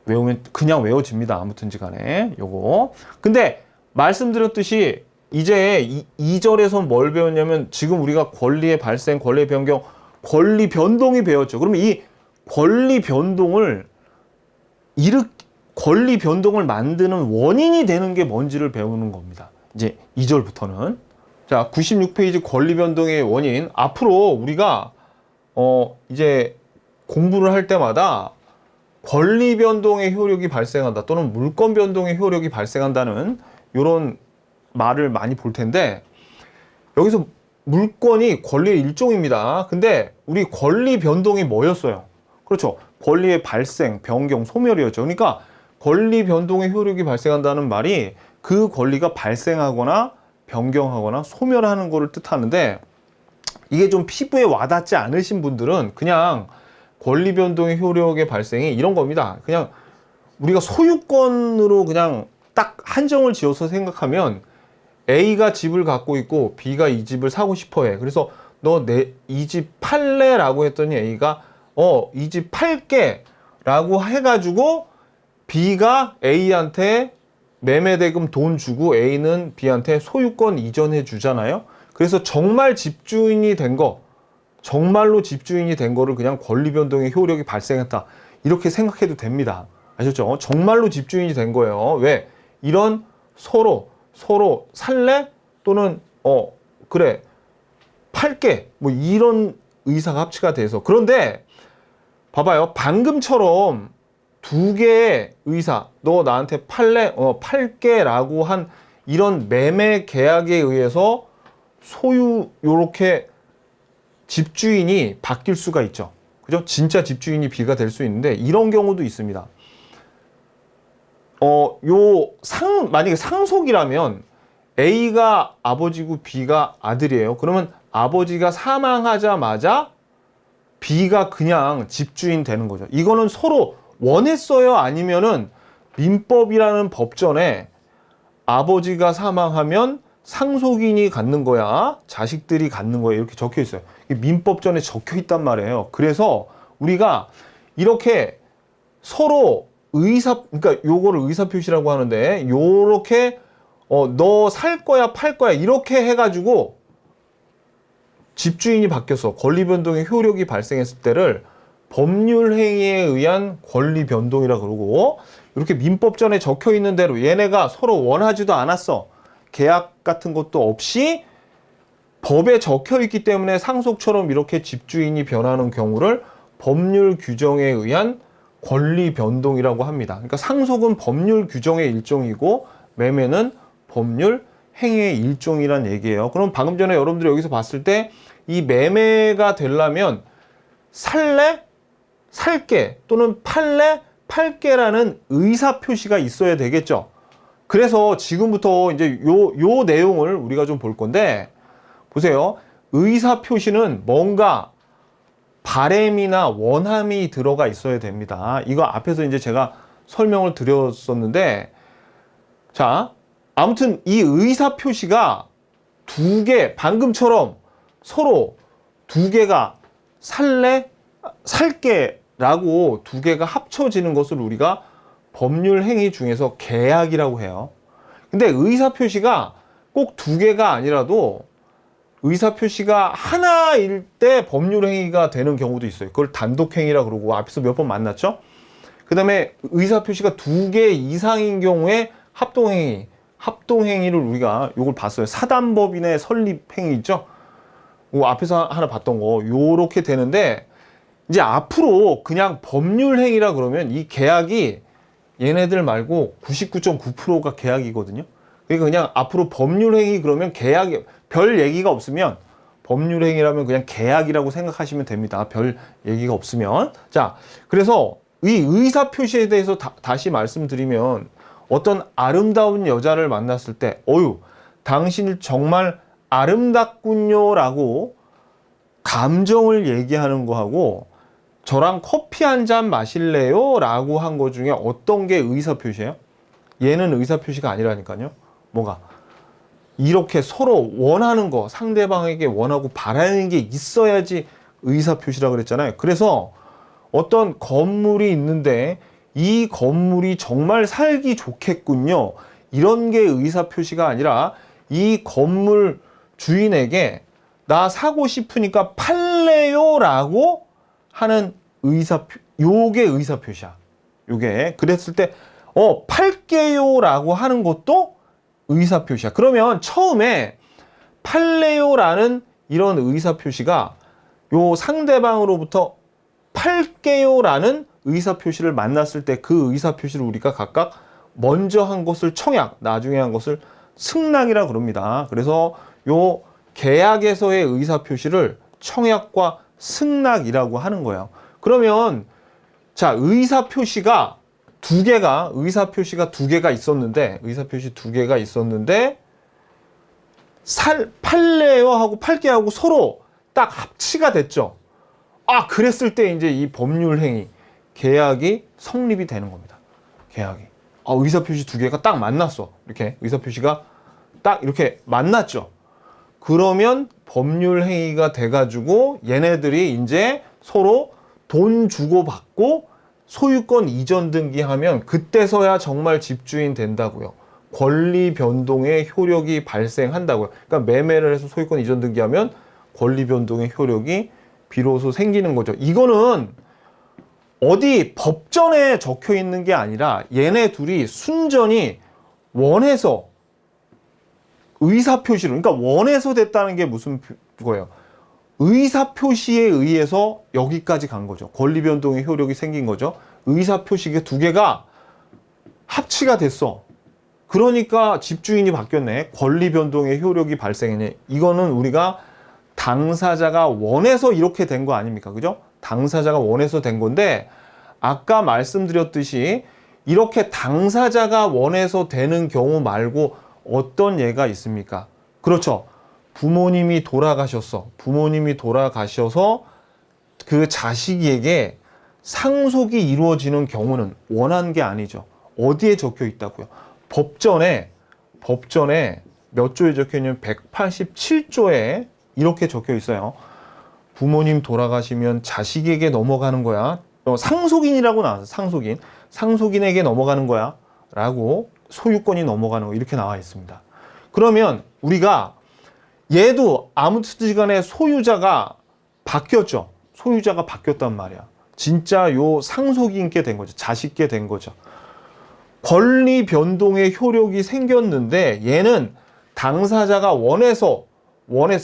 외우면 그냥 외워집니다. 아무튼지 간에 요거. 근데 말씀드렸듯이 이제 2절에서 뭘 배웠냐면 지금 우리가 권리의 발생, 권리의 변경, 권리 변동이 배웠죠. 그러면 이 권리 변동을 만드는 원인이 되는 게 뭔지를 배우는 겁니다. 이제 2절부터는. 자, 96페이지 권리 변동의 원인. 앞으로 우리가 이제 공부를 할 때마다 권리 변동의 효력이 발생한다 또는 물권 변동의 효력이 발생한다는 이런 말을 많이 볼 텐데 여기서 물권이 권리의 일종입니다. 근데 우리 권리 변동이 뭐였어요? 그렇죠. 권리의 발생, 변경, 소멸이었죠. 그러니까 권리 변동의 효력이 발생한다는 말이 그 권리가 발생하거나 변경하거나 소멸하는 거를 뜻하는데 이게 좀 피부에 와닿지 않으신 분들은 그냥 권리 변동의 효력의 발생이 이런 겁니다. 그냥 우리가 소유권으로 그냥 딱 한정을 지어서 생각하면 A가 집을 갖고 있고 B가 이 집을 사고 싶어 해. 그래서 너 이 집 팔래? 라고 했더니 A가 이 집 팔게 라고 해가지고 B가 A한테 매매대금 돈 주고 A는 B한테 소유권 이전해 주잖아요. 그래서 정말 집주인이 된 거, 정말로 집주인이 된 거를 그냥 권리 변동의 효력이 발생했다. 이렇게 생각해도 됩니다. 아셨죠? 정말로 집주인이 된 거예요. 왜? 이런 서로 살래? 또는 그래 팔게 뭐 이런 의사가 합치가 돼서. 그런데 봐봐요. 방금처럼 두 개의 의사, 너 나한테 팔래? 팔게 라고 한 이런 매매 계약에 의해서 요렇게 집주인이 바뀔 수가 있죠. 그죠? 진짜 집주인이 B가 될 수 있는데 이런 경우도 있습니다. 만약에 상속이라면 A가 아버지고 B가 아들이에요. 그러면 아버지가 사망하자마자 B가 그냥 집주인 되는 거죠. 이거는 서로 원했어요? 아니면은 민법이라는 법전에 아버지가 사망하면 상속인이 갖는 거야, 자식들이 갖는 거야, 이렇게 적혀 있어요. 민법전에 적혀 있단 말이에요. 그래서 우리가 이렇게 서로 그러니까 요거를 의사표시라고 하는데, 요렇게 너 살 거야, 팔 거야, 이렇게 해가지고 집주인이 바뀌어서 권리 변동의 효력이 발생했을 때를 법률 행위에 의한 권리 변동이라 그러고, 이렇게 민법전에 적혀 있는 대로 얘네가 서로 원하지도 않았어. 계약 같은 것도 없이 법에 적혀 있기 때문에 상속처럼 이렇게 집주인이 변하는 경우를 법률 규정에 의한 권리 변동이라고 합니다. 그러니까 상속은 법률 규정의 일종이고 매매는 법률 행위의 일종이란 얘기예요. 그럼 방금 전에 여러분들이 여기서 봤을 때 이 매매가 되려면 살래? 살게 또는 팔래? 팔게라는 의사 표시가 있어야 되겠죠. 그래서 지금부터 이제 요 내용을 우리가 좀 볼 건데, 보세요. 의사 표시는 뭔가 바램이나 원함이 들어가 있어야 됩니다. 이거 앞에서 이제 제가 설명을 드렸었는데, 자, 아무튼 이 의사 표시가 두 개, 방금처럼 서로 두 개가 살래? 살게 라고 두 개가 합쳐지는 것을 우리가 법률 행위 중에서 계약이라고 해요. 근데 의사 표시가 꼭 두 개가 아니라도 의사 표시가 하나일 때 법률 행위가 되는 경우도 있어요. 그걸 단독 행위라 그러고, 앞에서 몇 번 만났죠? 그 다음에 의사 표시가 두 개 이상인 경우에 합동행위를 우리가 요걸 봤어요. 사단법인의 설립 행위 있죠? 앞에서 하나 봤던 거 요렇게 되는데, 이제 앞으로 그냥 법률 행위라 그러면 이 계약이 얘네들 말고 99.9%가 계약이거든요. 그러니까 그냥 앞으로 법률 행위 그러면 계약이 별 얘기가 없으면 법률 행위라면 그냥 계약이라고 생각하시면 됩니다. 별 얘기가 없으면. 자, 그래서 이 의사 표시에 대해서 다시 말씀드리면, 어떤 아름다운 여자를 만났을 때 당신 정말 아름답군요 라고 감정을 얘기하는 거하고, 저랑 커피 한 잔 마실래요? 라고 한 거 중에 어떤 게 의사표시예요? 얘는 의사표시가 아니라니까요. 뭐가? 이렇게 서로 원하는 거, 상대방에게 원하고 바라는 게 있어야지 의사표시라 그랬잖아요. 그래서 어떤 건물이 있는데 이 건물이 정말 살기 좋겠군요, 이런 게 의사표시가 아니라 이 건물 주인에게 나 사고 싶으니까 팔래요? 라고 하는 요게 의사표시야. 요게. 그랬을 때, 팔게요 라고 하는 것도 의사표시야. 그러면 처음에 팔래요 라는 이런 의사표시가 요 상대방으로부터 팔게요 라는 의사표시를 만났을 때 그 의사표시를 우리가 각각 먼저 한 것을 청약, 나중에 한 것을 승낙이라 그럽니다. 그래서 요 계약에서의 의사표시를 청약과 승낙이라고 하는 거예요. 그러면 자, 의사표시가 두 개가 있었는데, 팔래요 하고 팔게 하고 서로 딱 합치가 됐죠. 그랬을 때 이제 이 법률 행위, 계약이 성립이 되는 겁니다. 계약이. 의사표시 두 개가 딱 만났어. 이렇게 의사표시가 딱 이렇게 만났죠. 그러면 법률 행위가 돼가지고 얘네들이 이제 서로 돈 주고 받고 소유권 이전 등기하면 그때서야 정말 집주인 된다고요. 권리 변동의 효력이 발생한다고요. 그러니까 매매를 해서 소유권 이전 등기하면 권리 변동의 효력이 비로소 생기는 거죠. 이거는 어디 법전에 적혀 있는 게 아니라 얘네 둘이 순전히 원해서 의사표시를, 그러니까 원해서 됐다는 게 무슨 거예요? 의사표시에 의해서 여기까지 간 거죠. 권리 변동의 효력이 생긴 거죠. 의사표시 두 개가 합치가 됐어. 그러니까 집주인이 바뀌었네. 권리 변동의 효력이 발생했네. 이거는 우리가 당사자가 원해서 이렇게 된 거 아닙니까? 그죠? 당사자가 원해서 된 건데, 아까 말씀드렸듯이 이렇게 당사자가 원해서 되는 경우 말고 어떤 예가 있습니까? 그렇죠. 부모님이 돌아가셨어. 부모님이 돌아가셔서 그 자식에게 상속이 이루어지는 경우는 원한 게 아니죠. 어디에 적혀 있다고요? 법전에 몇 조에 적혀 있냐면 187조에 이렇게 적혀 있어요. 부모님 돌아가시면 자식에게 넘어가는 거야. 상속인이라고 나왔어. 상속인에게 넘어가는 거야. 라고 소유권이 넘어가는 거 이렇게 나와 있습니다. 그러면 우리가 얘도 아무튼간에 소유자가 바뀌었죠. 소유자가 바뀌었단 말이야. 진짜 요 상속인께 된 거죠. 자식께 된 거죠. 권리 변동의 효력이 생겼는데 얘는 당사자가 원해서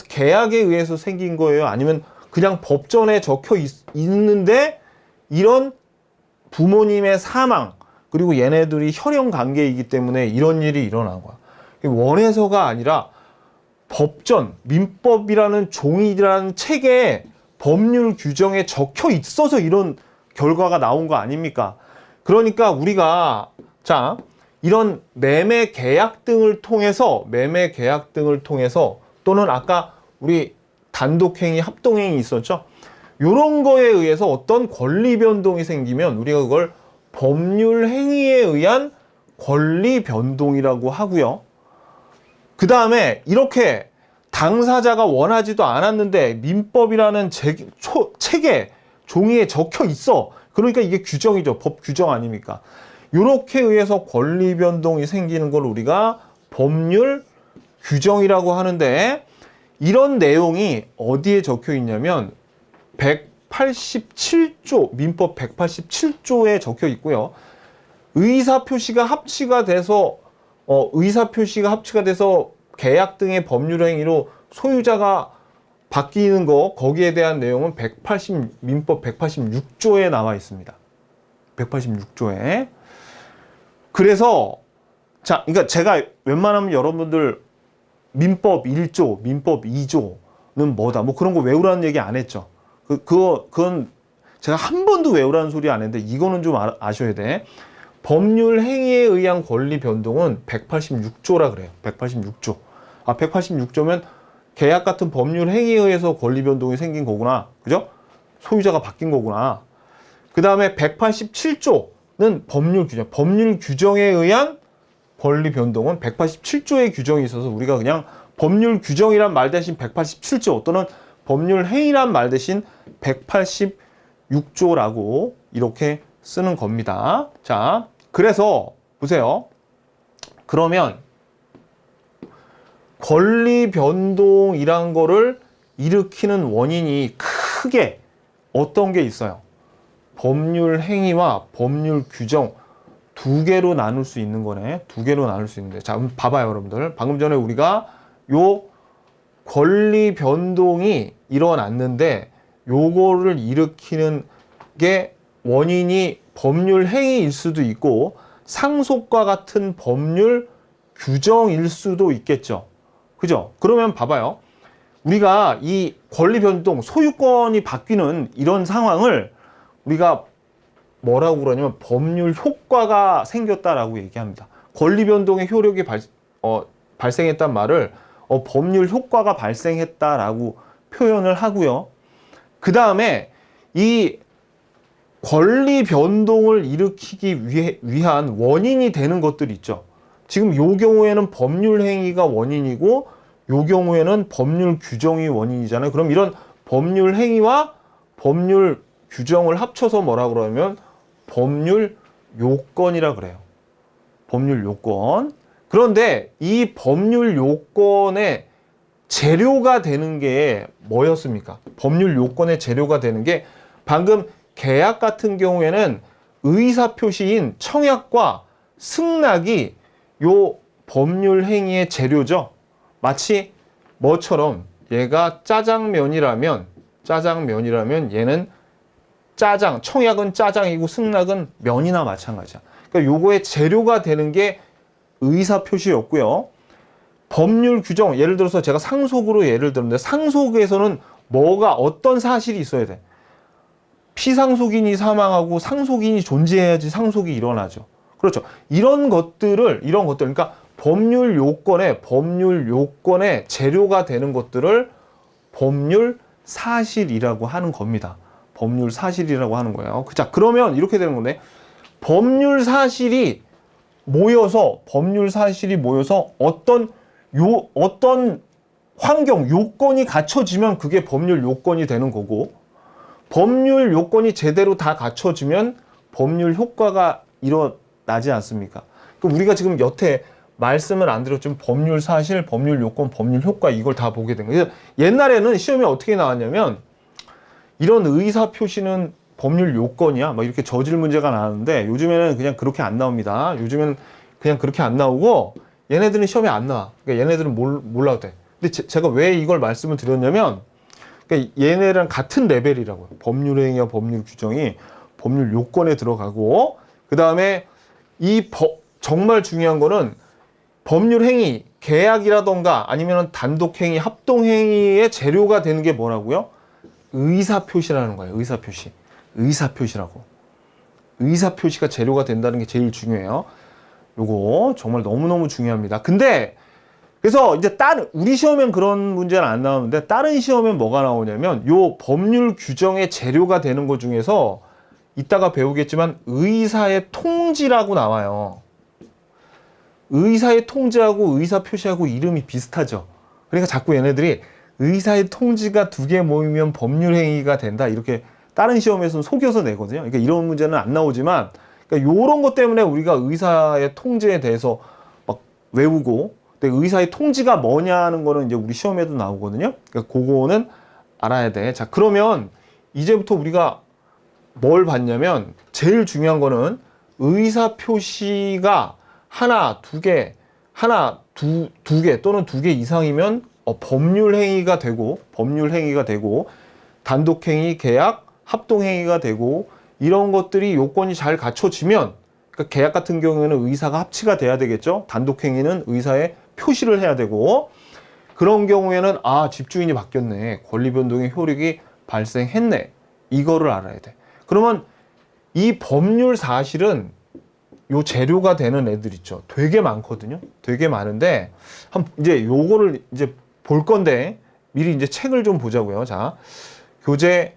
계약에 의해서 생긴 거예요? 아니면 그냥 법전에 적혀 있는데 이런 부모님의 사망 그리고 얘네들이 혈연 관계이기 때문에 이런 일이 일어난 거야. 원해서가 아니라 법전, 민법이라는 종이라는 책에 법률 규정에 적혀 있어서 이런 결과가 나온 거 아닙니까? 그러니까 우리가 이런 매매 계약 등을 통해서 또는 아까 우리 단독행위, 합동행위 있었죠? 이런 거에 의해서 어떤 권리 변동이 생기면 우리가 그걸 법률 행위에 의한 권리 변동이라고 하고요. 그 다음에 이렇게 당사자가 원하지도 않았는데 민법이라는 책에 종이에 적혀 있어. 그러니까 이게 규정이죠. 법 규정 아닙니까? 이렇게 의해서 권리 변동이 생기는 걸 우리가 법률 규정이라고 하는데 이런 내용이 어디에 적혀 있냐면 187조, 민법 187조에 적혀 있고요. 의사표시가 합치가 돼서 계약 등의 법률 행위로 소유자가 바뀌는 거 거기에 대한 내용은 민법 186조에 나와 있습니다. 186조에. 그래서 그러니까 제가 웬만하면 여러분들 민법 1조, 민법 2조는 뭐다 뭐 그런 거 외우라는 얘기 안 했죠. 그건 제가 한 번도 외우라는 소리 안 했는데 이거는 좀 아셔야 돼. 법률 행위에 의한 권리 변동은 186조라 그래요. 186조. 186조면 계약 같은 법률 행위에 의해서 권리 변동이 생긴 거구나. 그죠? 소유자가 바뀐 거구나. 그 다음에 187조는 법률 규정. 법률 규정에 의한 권리 변동은 187조의 규정이 있어서 우리가 그냥 법률 규정이란 말 대신 187조 또는 법률 행위란 말 대신 186조라고 이렇게 쓰는 겁니다. 자, 그래서 보세요. 그러면 권리 변동이란 거를 일으키는 원인이 크게 어떤 게 있어요? 법률 행위와 법률 규정 두 개로 나눌 수 있는 거네. 두 개로 나눌 수 있는데. 자, 봐봐요, 여러분들. 방금 전에 우리가 요 권리 변동이 일어났는데 요거를 일으키는 게 원인이 법률 행위일 수도 있고 상속과 같은 법률 규정일 수도 있겠죠. 그죠? 그러면 봐봐요. 우리가 이 권리 변동, 소유권이 바뀌는 이런 상황을 우리가 뭐라고 그러냐면 법률 효과가 생겼다라고 얘기합니다. 권리 변동의 효력이 발생했단 말을 법률 효과가 발생했다라고 표현을 하고요. 그 다음에 이 권리 변동을 일으키기 위한 원인이 되는 것들이 있죠. 지금 요 경우에는 법률 행위가 원인이고 요 경우에는 법률 규정이 원인이잖아요. 그럼 이런 법률 행위와 법률 규정을 합쳐서 뭐라 그러면 법률 요건이라 그래요. 법률 요건. 그런데 이 법률 요건의 재료가 되는 게 뭐였습니까? 법률 요건의 재료가 되는 게 방금 계약 같은 경우에는 의사표시인 청약과 승낙이 요 법률 행위의 재료죠. 마치 뭐처럼 얘가 짜장면이라면 얘는 청약은 짜장이고 승낙은 면이나 마찬가지야. 그러니까 요거의 재료가 되는 게 의사표시였고요. 법률 규정, 예를 들어서 제가 상속으로 예를 들었는데 상속에서는 어떤 사실이 있어야 돼? 피상속인이 사망하고 상속인이 존재해야지 상속이 일어나죠. 그렇죠. 이런 것들, 그러니까 법률 요건의 재료가 되는 것들을 법률 사실이라고 하는 겁니다. 법률 사실이라고 하는 거예요. 자, 그러면 이렇게 되는 건데, 법률 사실이 모여서 어떤 환경, 요건이 갖춰지면 그게 법률 요건이 되는 거고, 법률 요건이 제대로 다 갖춰지면 법률 효과가 일어나지 않습니까? 그럼 우리가 지금 여태 말씀을 안 드렸지만 법률 사실, 법률 요건, 법률 효과 이걸 다 보게 된 거예요. 옛날에는 시험에 어떻게 나왔냐면 이런 의사 표시는 법률 요건이야, 막 이렇게 저질 문제가 나왔는데 요즘에는 그냥 그렇게 안 나옵니다. 요즘에는 그냥 그렇게 안 나오고 얘네들은 시험에 안 나와. 그러니까 얘네들은 몰라도 돼. 근데 제가 왜 이걸 말씀을 드렸냐면, 그러니까 얘네랑 같은 레벨이라고요. 법률행위와 법률 규정이 법률 요건에 들어가고, 그 다음에 정말 중요한 거는 법률행위, 계약이라던가 아니면 단독행위, 합동행위의 재료가 되는 게 뭐라고요? 의사표시라는 거예요. 의사표시라고. 의사표시가 재료가 된다는 게 제일 중요해요. 요거 정말 너무너무 중요합니다. 근데 그래서 이제 우리 시험엔 그런 문제는 안 나오는데 다른 시험엔 뭐가 나오냐면 요 법률 규정의 재료가 되는 것 중에서 이따가 배우겠지만 의사의 통지라고 나와요. 의사의 통지하고 의사표시하고 이름이 비슷하죠. 그러니까 자꾸 얘네들이 의사의 통지가 2개 모이면 법률행위가 된다, 이렇게 다른 시험에서는 속여서 내거든요. 그러니까 이런 문제는 안 나오지만, 그러니까 이런 것 때문에 우리가 의사의 통지에 대해서 막 외우고, 근데 의사의 통지가 뭐냐는 거는 이제 우리 시험에도 나오거든요. 그러니까 그거는 알아야 돼. 자, 그러면 이제부터 우리가 뭘 봤냐면 제일 중요한 거는 의사표시가 두 개 또는 2개 이상이면 법률행위가 되고 단독행위, 계약, 합동행위가 되고, 이런 것들이 요건이 잘 갖춰지면, 그러니까 계약 같은 경우에는 의사가 합치가 돼야 되겠죠. 단독행위는 의사의 표시를 해야 되고, 그런 경우에는 집주인이 바뀌었네, 권리변동의 효력이 발생했네, 이거를 알아야 돼. 그러면 이 법률 사실은 요 재료가 되는 애들 있죠. 되게 많거든요. 되게 많은데 이제 요거를 이제 볼 건데 미리 이제 책을 좀 보자고요. 자, 교재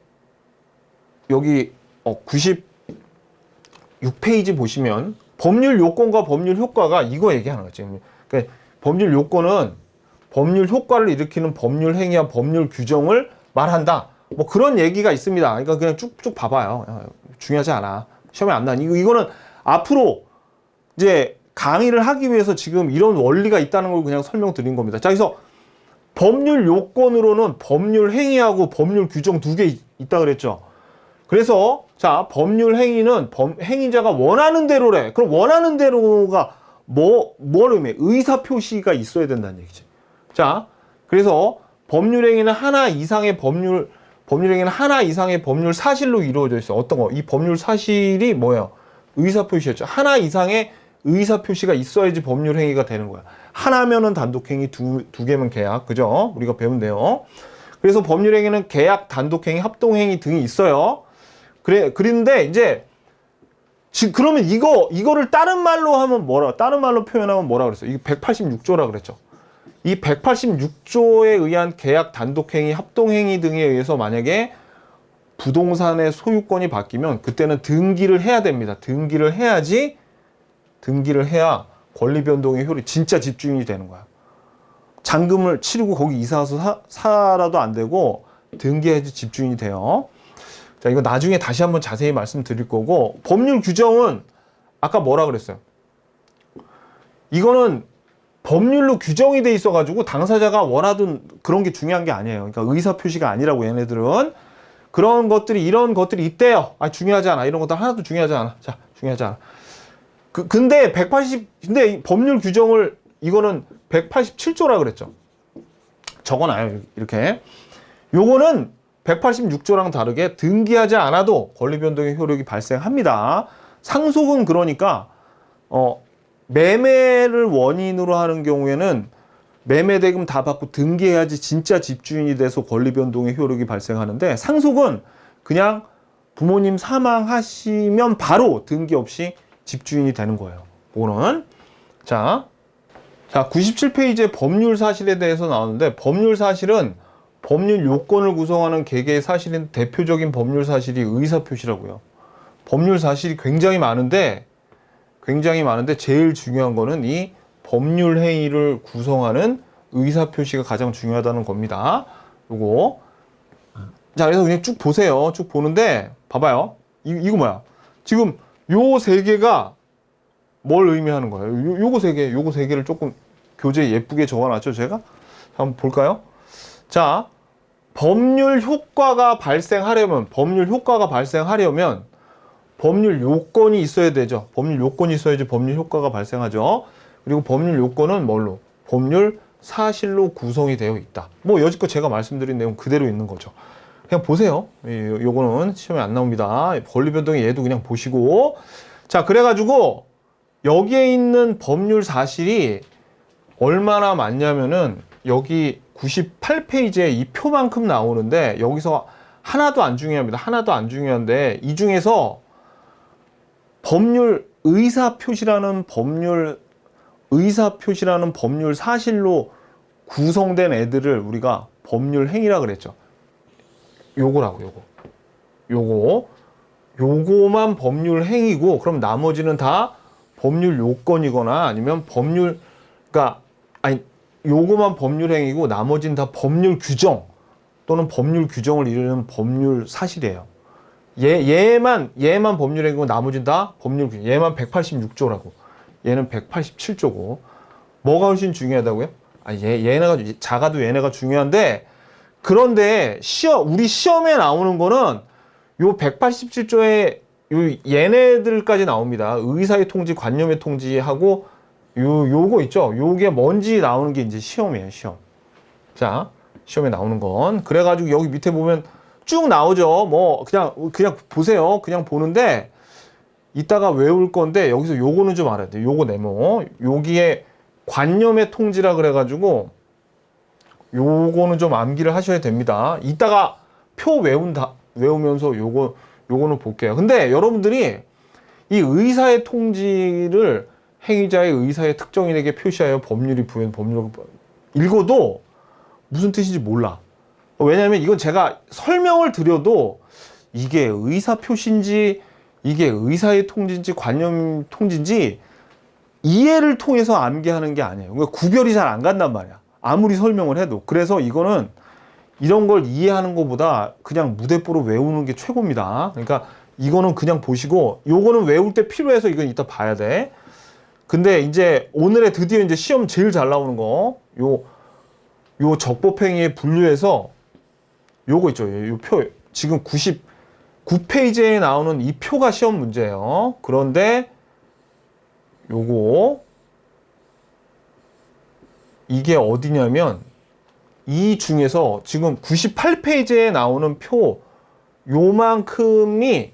여기 96페이지 보시면 법률 요건과 법률 효과가 이거 얘기하는 거죠. 그러니까 법률 요건은 법률 효과를 일으키는 법률 행위와 법률 규정을 말한다, 뭐 그런 얘기가 있습니다. 그러니까 그냥 쭉쭉 봐봐요. 중요하지 않아. 시험에 안 나니. 이거는 앞으로 이제 강의를 하기 위해서 지금 이런 원리가 있다는 걸 그냥 설명드린 겁니다. 자, 그래서 법률 요건으로는 법률 행위하고 법률 규정 2개 있다 그랬죠. 그래서 자, 법률 행위는 행위자가 원하는 대로래. 그럼 원하는 대로가 뭘 의미해? 의사 표시가 있어야 된다는 얘기지. 자, 그래서 법률 행위는 하나 이상의 법률 사실로 이루어져 있어. 어떤 거? 이 법률 사실이 뭐예요? 의사 표시였죠. 하나 이상의 의사 표시가 있어야지 법률 행위가 되는 거야. 하나면은 단독행위, 2개면 계약, 그죠? 우리가 배우면 돼요. 그래서 법률 행위는 계약, 단독행위, 합동행위 등이 있어요. 그런데 이제 그러면 이거를 다른 말로 표현하면 뭐라 그랬어요? 이게 186조라 그랬죠. 이 186조에 의한 계약, 단독행위, 합동행위 등에 의해서 만약에 부동산의 소유권이 바뀌면 그때는 등기를 해야 됩니다. 등기를 해야 권리변동의 효력이 진짜 집주인이 되는 거야. 잔금을 치르고 거기 이사 와서 살아도 안 되고 등기해야지 집주인이 돼요. 자, 이거 나중에 다시 한번 자세히 말씀드릴 거고, 법률 규정은 아까 뭐라 그랬어요? 이거는 법률로 규정이 돼 있어가지고 당사자가 원하던 그런 게 중요한 게 아니에요. 그러니까 의사 표시가 아니라고, 얘네들은. 이런 것들이 있대요. 중요하지 않아. 이런 것들 하나도 중요하지 않아. 자, 중요하지 않아. 근데 법률 규정을 이거는 187조라 그랬죠. 적어놔요. 이렇게. 요거는 186조랑 다르게 등기하지 않아도 권리변동의 효력이 발생합니다. 상속은 그러니까 매매를 원인으로 하는 경우에는 매매 대금 다 받고 등기해야지 진짜 집주인이 돼서 권리변동의 효력이 발생하는데, 상속은 그냥 부모님 사망하시면 바로 등기 없이 집주인이 되는 거예요. 뭐는? 자, 97페이지에 법률 사실에 대해서 나오는데, 법률 사실은 법률 요건을 구성하는 개개의 사실인 대표적인 법률 사실이 의사표시라고요. 법률 사실이 굉장히 많은데 제일 중요한 거는 이 법률 행위를 구성하는 의사표시가 가장 중요하다는 겁니다. 요거. 자, 그래서 그냥 쭉 보세요. 쭉 보는데, 봐봐요. 이거 뭐야? 지금 요 세 개가 뭘 의미하는 거예요? 요거 세 개를 조금 교재에 예쁘게 적어놨죠, 제가? 한번 볼까요? 자, 법률 효과가 발생하려면 법률 요건이 있어야 되죠. 법률 요건이 있어야지 법률 효과가 발생하죠. 그리고 법률 요건은 뭘로? 법률 사실로 구성이 되어 있다. 뭐 여지껏 제가 말씀드린 내용 그대로 있는 거죠. 그냥 보세요. 요거는 시험에 안 나옵니다. 권리변동의 얘도 그냥 보시고. 자, 그래가지고 여기에 있는 법률 사실이 얼마나 많냐면은 여기 98페이지에 이 표만큼 나오는데, 여기서 하나도 안 중요합니다. 하나도 안 중요한데, 이 중에서 법률 의사표시라는 법률 사실로 구성된 애들을 우리가 법률 행위라 그랬죠. 요거라고, 요거만 법률 행위고, 그럼 나머지는 다 법률 요건이거나 아니면 요거만 법률 행위고 나머지는 다 법률 규정 또는 법률 규정을 이루는 법률 사실이에요. 얘만 법률 행위고 나머지는 다 법률 규정. 얘만 186조라고. 얘는 187조고. 뭐가 훨씬 중요하다고요? 얘네가 작아도 얘네가 중요한데, 그런데 우리 시험에 나오는 거는 요 187조에 요 얘네들까지 나옵니다. 의사의 통지, 관념의 통지하고 요거 있죠. 요게 뭔지 나오는 게 이제 시험이에요, 시험. 자, 시험에 나오는 건. 그래가지고 여기 밑에 보면 쭉 나오죠. 뭐, 그냥 보세요. 그냥 보는데, 이따가 외울 건데, 여기서 요거는 좀 알아야 돼요. 요거 네모. 여기에 관념의 통지라 그래가지고, 요거는 좀 암기를 하셔야 됩니다. 이따가 표 외우면서 요거는 볼게요. 근데 여러분들이 이 의사의 통지를 행위자의 의사의 특정인에게 표시하여 법률이 부여한 법률 읽어도 무슨 뜻인지 몰라. 왜냐하면 이건 제가 설명을 드려도 이게 의사 표시인지 이게 의사의 통지인지 관념 통지인지 이해를 통해서 암기하는 게 아니에요. 그러니까 구별이 잘 안 간단 말이야. 아무리 설명을 해도. 그래서 이거는 이런 걸 이해하는 것보다 그냥 무대뽀로 외우는 게 최고입니다. 그러니까 이거는 그냥 보시고, 요거는 외울 때 필요해서 이건 이따 봐야 돼. 근데 이제 오늘의 드디어 이제 시험 제일 잘 나오는 거, 요 적법행위에 분류해서 요거 있죠. 요 표, 지금 99페이지에 나오는 이 표가 시험 문제예요. 그런데 요거 이게 어디냐면 이 중에서 지금 98페이지에 나오는 표 요만큼이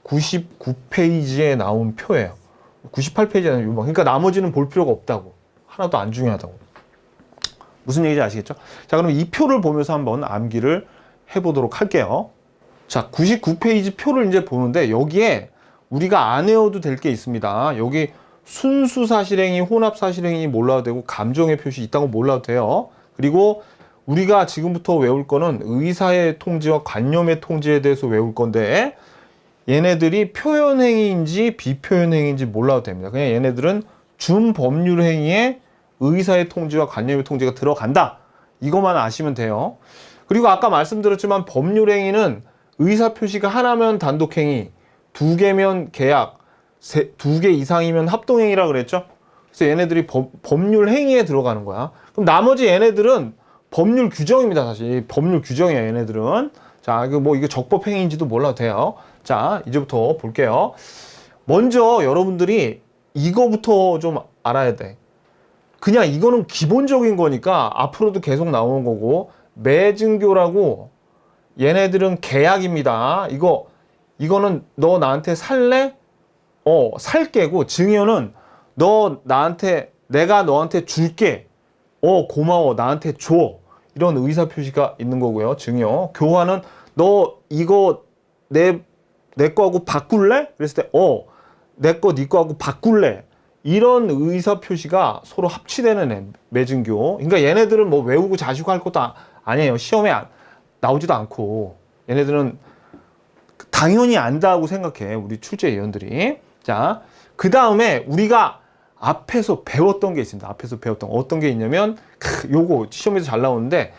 99페이지에 나온 표예요. 98페이지에는 요만. 그러니까 나머지는 볼 필요가 없다고. 하나도 안 중요하다고. 무슨 얘기인지 아시겠죠? 자, 그럼 이 표를 보면서 한번 암기를 해보도록 할게요. 자, 99페이지 표를 이제 보는데 여기에 우리가 안 외워도 될 게 있습니다. 여기 순수 사실행위, 혼합 사실행위 몰라도 되고 감정의 표시 있다고 몰라도 돼요. 그리고 우리가 지금부터 외울 거는 의사의 통지와 관념의 통지에 대해서 외울 건데, 얘네들이 표현행위인지 비표현행위인지 몰라도 됩니다. 그냥 얘네들은 준법률행위에 의사의 통지와 관념의 통지가 들어간다. 이것만 아시면 돼요. 그리고 아까 말씀드렸지만 법률행위는 의사표시가 하나면 단독행위, 두 개면 계약, 두 개 이상이면 합동행위라 그랬죠. 그래서 얘네들이 법률행위에 들어가는 거야. 그럼 나머지 얘네들은 법률 규정입니다. 사실 법률 규정이에요, 얘네들은. 자, 이게 적법행위인지도 몰라도 돼요. 자, 이제부터 볼게요. 먼저 여러분들이 이거부터 좀 알아야 돼. 그냥 이거는 기본적인 거니까 앞으로도 계속 나오는 거고, 매증교라고 얘네들은 계약입니다. 이거는 너 나한테 살래? 살게고, 증여는 내가 너한테 줄게. 고마워. 나한테 줘. 이런 의사표시가 있는 거고요. 증여. 교환은 너 이거 내 내 거하고 바꿀래? 그랬을 때 내 거 네 거하고 바꿀래? 이런 의사 표시가 서로 합치되는 매증교. 그러니까 얘네들은 뭐 외우고 자시고 할 것도 아니에요. 시험에 나오지도 않고. 얘네들은 당연히 안다고 생각해. 우리 출제 위원들이. 자, 그 다음에 우리가 앞에서 배웠던 게 있습니다. 앞에서 배웠던 어떤 게 있냐면 요거 시험에서 잘 나오는데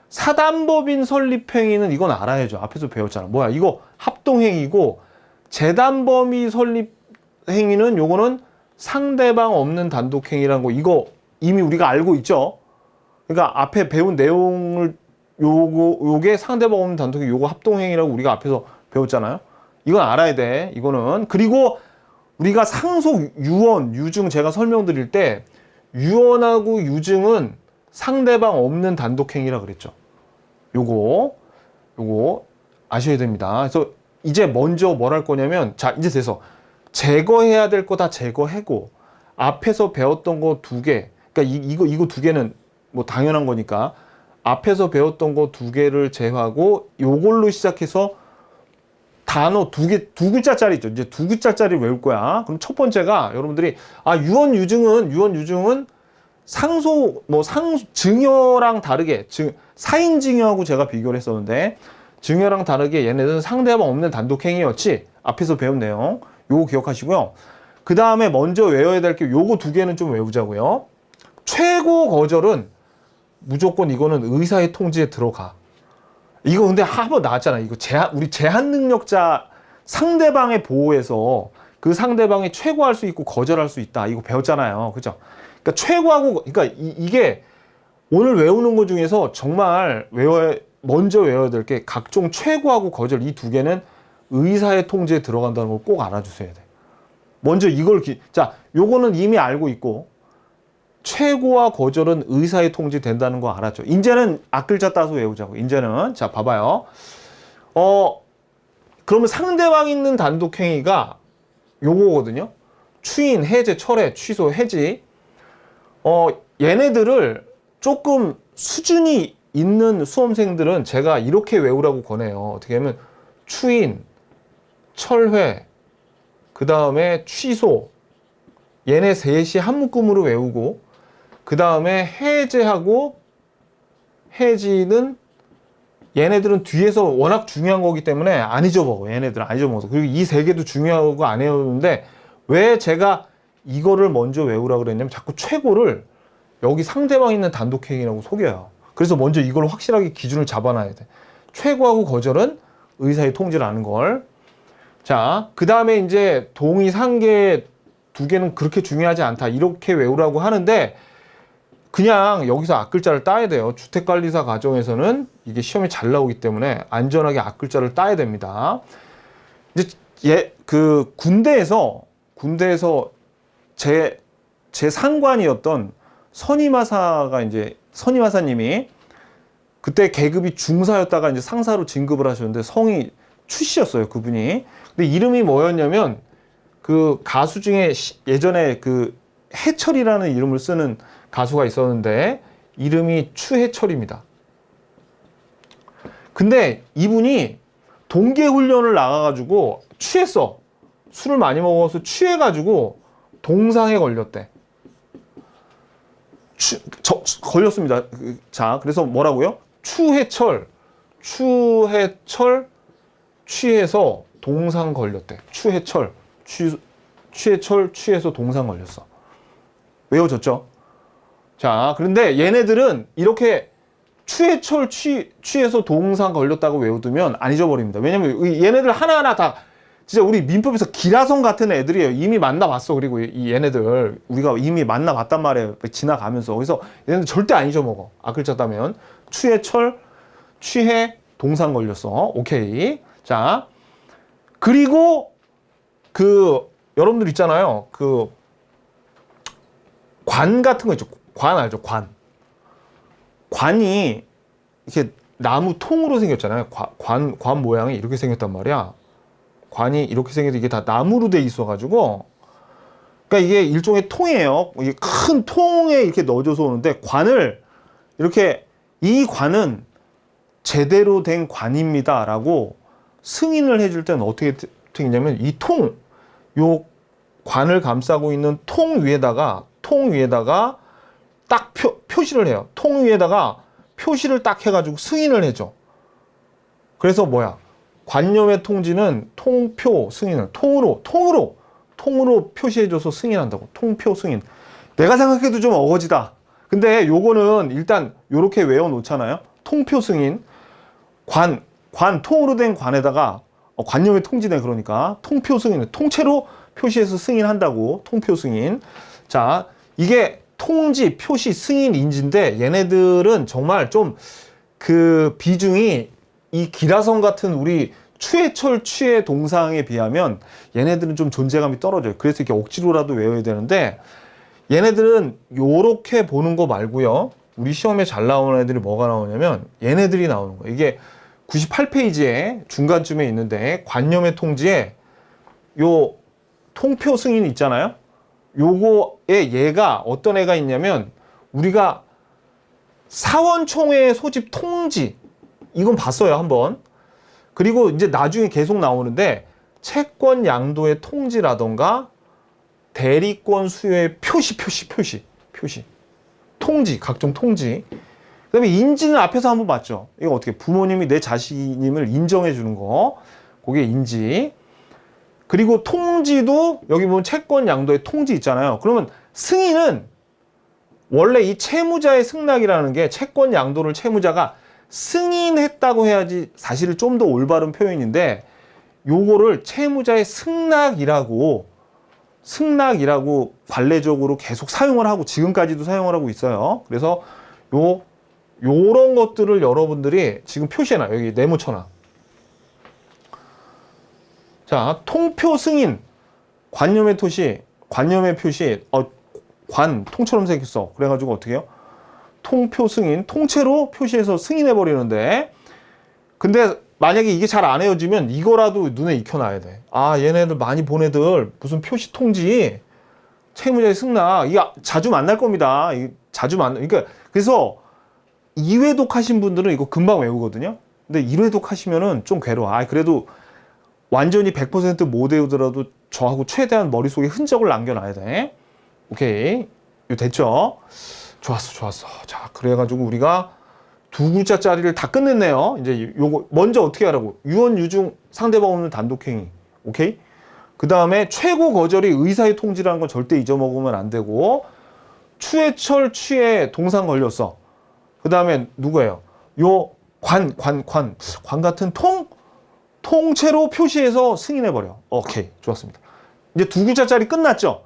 사단법인 설립행위는 이건 알아야죠. 앞에서 배웠잖아. 뭐야 이거 합동행위고 재단범위 설립행위는 요거는 상대방 없는 단독행위라는 거 이거 이미 우리가 알고 있죠. 그러니까 앞에 배운 내용을 요게 상대방 없는 단독행위 요거 합동행위라고 우리가 앞에서 배웠잖아요. 이건 알아야 돼. 이거는. 그리고 우리가 상속, 유언, 유증 제가 설명드릴 때 유언하고 유증은 상대방 없는 단독행위라 그랬죠. 요거 아셔야 됩니다. 그래서 이제 먼저 뭘 할 거냐면 자 이제 돼서 제거해야 될 거 다 제거하고 앞에서 배웠던 거 2개 그러니까 이거 2개는 뭐 당연한 거니까 앞에서 배웠던 거 2개를 제외하고 요걸로 시작해서 단어 2 글자짜리 있죠. 이제 2 글자짜리 외울 거야. 그럼 첫 번째가 여러분들이 유언 유증은 증여랑 다르게 사인 증여하고 제가 비교를 했었는데 증여랑 다르게 얘네들은 상대방 없는 단독행위였지. 앞에서 배운 내용 요거 기억하시고요. 그 다음에 먼저 외워야 될 게 요거 2개는 좀 외우자고요. 최고 거절은 무조건 이거는 의사의 통지에 들어가. 이거 근데 한번 나왔잖아. 이거 우리 제한 능력자 상대방의 보호에서 그 상대방이 최고할 수 있고 거절할 수 있다. 이거 배웠잖아요. 그죠? 그러니까 최고하고 그러니까 이게 오늘 외우는 것 중에서 정말 먼저 외워야 될 게 각종 최고하고 거절 이 2개는 의사의 통제에 들어간다는 걸 꼭 알아주셔야 돼. 먼저 이걸 자, 요거는 이미 알고 있고 최고와 거절은 의사의 통제 된다는 거 알았죠. 이제는 앞글자 따서 외우자고. 이제는 자 봐봐요. 그러면 상대방 있는 단독행위가 요거거든요. 추인, 해제, 철회, 취소, 해지. 얘네들을 조금 수준이 있는 수험생들은 제가 이렇게 외우라고 권해요. 어떻게 하면 추인, 철회, 그 다음에 취소. 얘네 셋이 한 묶음으로 외우고 그 다음에 해제하고 해지는 얘네들은 뒤에서 워낙 중요한 거기 때문에 안 잊어먹어. 얘네들은 안 잊어먹어. 그리고 이 3개도 중요하고 안 외우는데 왜 제가 이거를 먼저 외우라고 그랬냐면 자꾸 최고를 여기 상대방 있는 단독행위라고 속여요. 그래서 먼저 이걸 확실하게 기준을 잡아놔야 돼. 최고하고 거절은 의사의 통제라는 걸. 자, 그 다음에 이제 동의, 상계 2개는 그렇게 중요하지 않다. 이렇게 외우라고 하는데 그냥 여기서 앞글자를 따야 돼요. 주택관리사 과정에서는 이게 시험에 잘 나오기 때문에 안전하게 앞글자를 따야 됩니다. 이제 그 군대에서 제 상관이었던 선임하사님이 그때 계급이 중사였다가 이제 상사로 진급을 하셨는데 성이 추씨였어요, 그분이. 근데 이름이 뭐였냐면 그 가수 중에 예전에 그 해철이라는 이름을 쓰는 가수가 있었는데 이름이 추해철입니다. 근데 이분이 동계훈련을 나가가지고 취했어. 술을 많이 먹어서 취해가지고 동상에 걸렸대. 걸렸습니다. 자, 그래서 뭐라고요? 추해철, 취해서 동상 걸렸대. 취해철, 취해서 동상 걸렸어. 외워졌죠? 자, 그런데 얘네들은 이렇게 취해철, 취해서 동상 걸렸다고 외워두면 안 잊어버립니다. 왜냐면 얘네들 하나하나 다 진짜 우리 민법에서 기라성 같은 애들이에요. 이미 만나봤어. 그리고 이 얘네들 우리가 이미 만나봤단 말이에요. 지나가면서. 그래서 얘네들 절대 안 잊어먹어. 앞글자 따면 취해철, 취해, 동상 걸렸어. 오케이. 자, 그리고 여러분들 있잖아요. 관 같은 거 있죠. 관 알죠? 관이 이렇게 나무 통으로 생겼잖아요. 관 모양이 이렇게 생겼단 말이야. 관이 이렇게 생겨서 이게 다 나무로 돼 있어가지고, 그러니까 이게 일종의 통이에요. 이게 큰 통에 이렇게 넣어줘서 오는데 관을 이렇게 이 관은 제대로 된 관입니다라고 승인을 해줄 때는 어떻게 어떻게 했냐면 요 관을 감싸고 있는 통 위에다가 딱 표시를 해요. 통 위에다가 표시를 딱 해가지고 승인을 해줘. 그래서 뭐야? 관념의 통지는 통표 승인을 통으로 표시해줘서 승인한다고. 통표 승인. 내가 생각해도 좀 어거지다. 근데 요거는 일단 요렇게 외워놓잖아요. 통표 승인. 통으로 된 관에다가 관념의 통지네. 그러니까 통표 승인. 통째로 표시해서 승인한다고. 통표 승인. 자, 이게 통지, 표시, 승인, 인지인데 얘네들은 정말 좀 그 비중이 이 기라성 같은 우리 추해철 추해 동상에 비하면 얘네들은 좀 존재감이 떨어져요. 그래서 이렇게 억지로라도 외워야 되는데 얘네들은 요렇게 보는 거 말고요. 우리 시험에 잘 나오는 애들이 뭐가 나오냐면 얘네들이 나오는 거예요. 이게 98페이지에 중간쯤에 있는데 관념의 통지에 요 통표 승인 있잖아요. 요거에 얘가 어떤 애가 있냐면 우리가 사원총회 소집 통지 이건 봤어요 한번. 그리고 이제 나중에 계속 나오는데 채권 양도의 통지라던가 대리권 수요의 표시 통지 각종 통지. 그다음에 인지는 앞에서 한번 봤죠. 이거 어떻게 부모님이 내 자식임을 인정해 주는 거 그게 인지. 그리고 통지도 여기 보면 채권 양도의 통지 있잖아요. 그러면 승인은 원래 이 채무자의 승낙이라는 게 채권 양도를 채무자가 승인했다고 해야지 사실 좀 더 올바른 표현인데 요거를 채무자의 승낙이라고 관례적으로 계속 사용을 하고 지금까지도 사용을 하고 있어요. 그래서 요런 것들을 여러분들이 지금 표시해놔. 여기 네모쳐놔. 자, 통표 승인, 관념의 표시, 통처럼 생겼어. 그래가지고 어떻게 해요? 통표 승인, 통째로 표시해서 승인해 버리는데, 근데 만약에 이게 잘 안 헤어지면 이거라도 눈에 익혀놔야 돼. 아, 얘네들 많이 본 애들 무슨 표시 통지, 채무자의 승낙, 이게 자주 만날 겁니다. 그러니까 그래서 2회독 하신 분들은 이거 금방 외우거든요. 근데 1회독 하시면은 좀 괴로워. 그래도 완전히 100% 못 외우더라도 저하고 최대한 머릿속에 흔적을 남겨놔야 돼. 오케이. 이거 됐죠? 좋았어. 자, 그래가지고 우리가 두 글자짜리를 다 끝냈네요. 이제 요거 먼저 어떻게 하라고? 유언, 유중, 상대방 없는 단독행위. 오케이? 그 다음에 최고 거절이 의사의 통지라는 건 절대 잊어먹으면 안 되고, 추해철 추해 동상 걸렸어. 그 다음에 누구예요? 요 관 같은 통째로 표시해서 승인해버려. 오케이. 좋았습니다. 이제 두 글자짜리 끝났죠?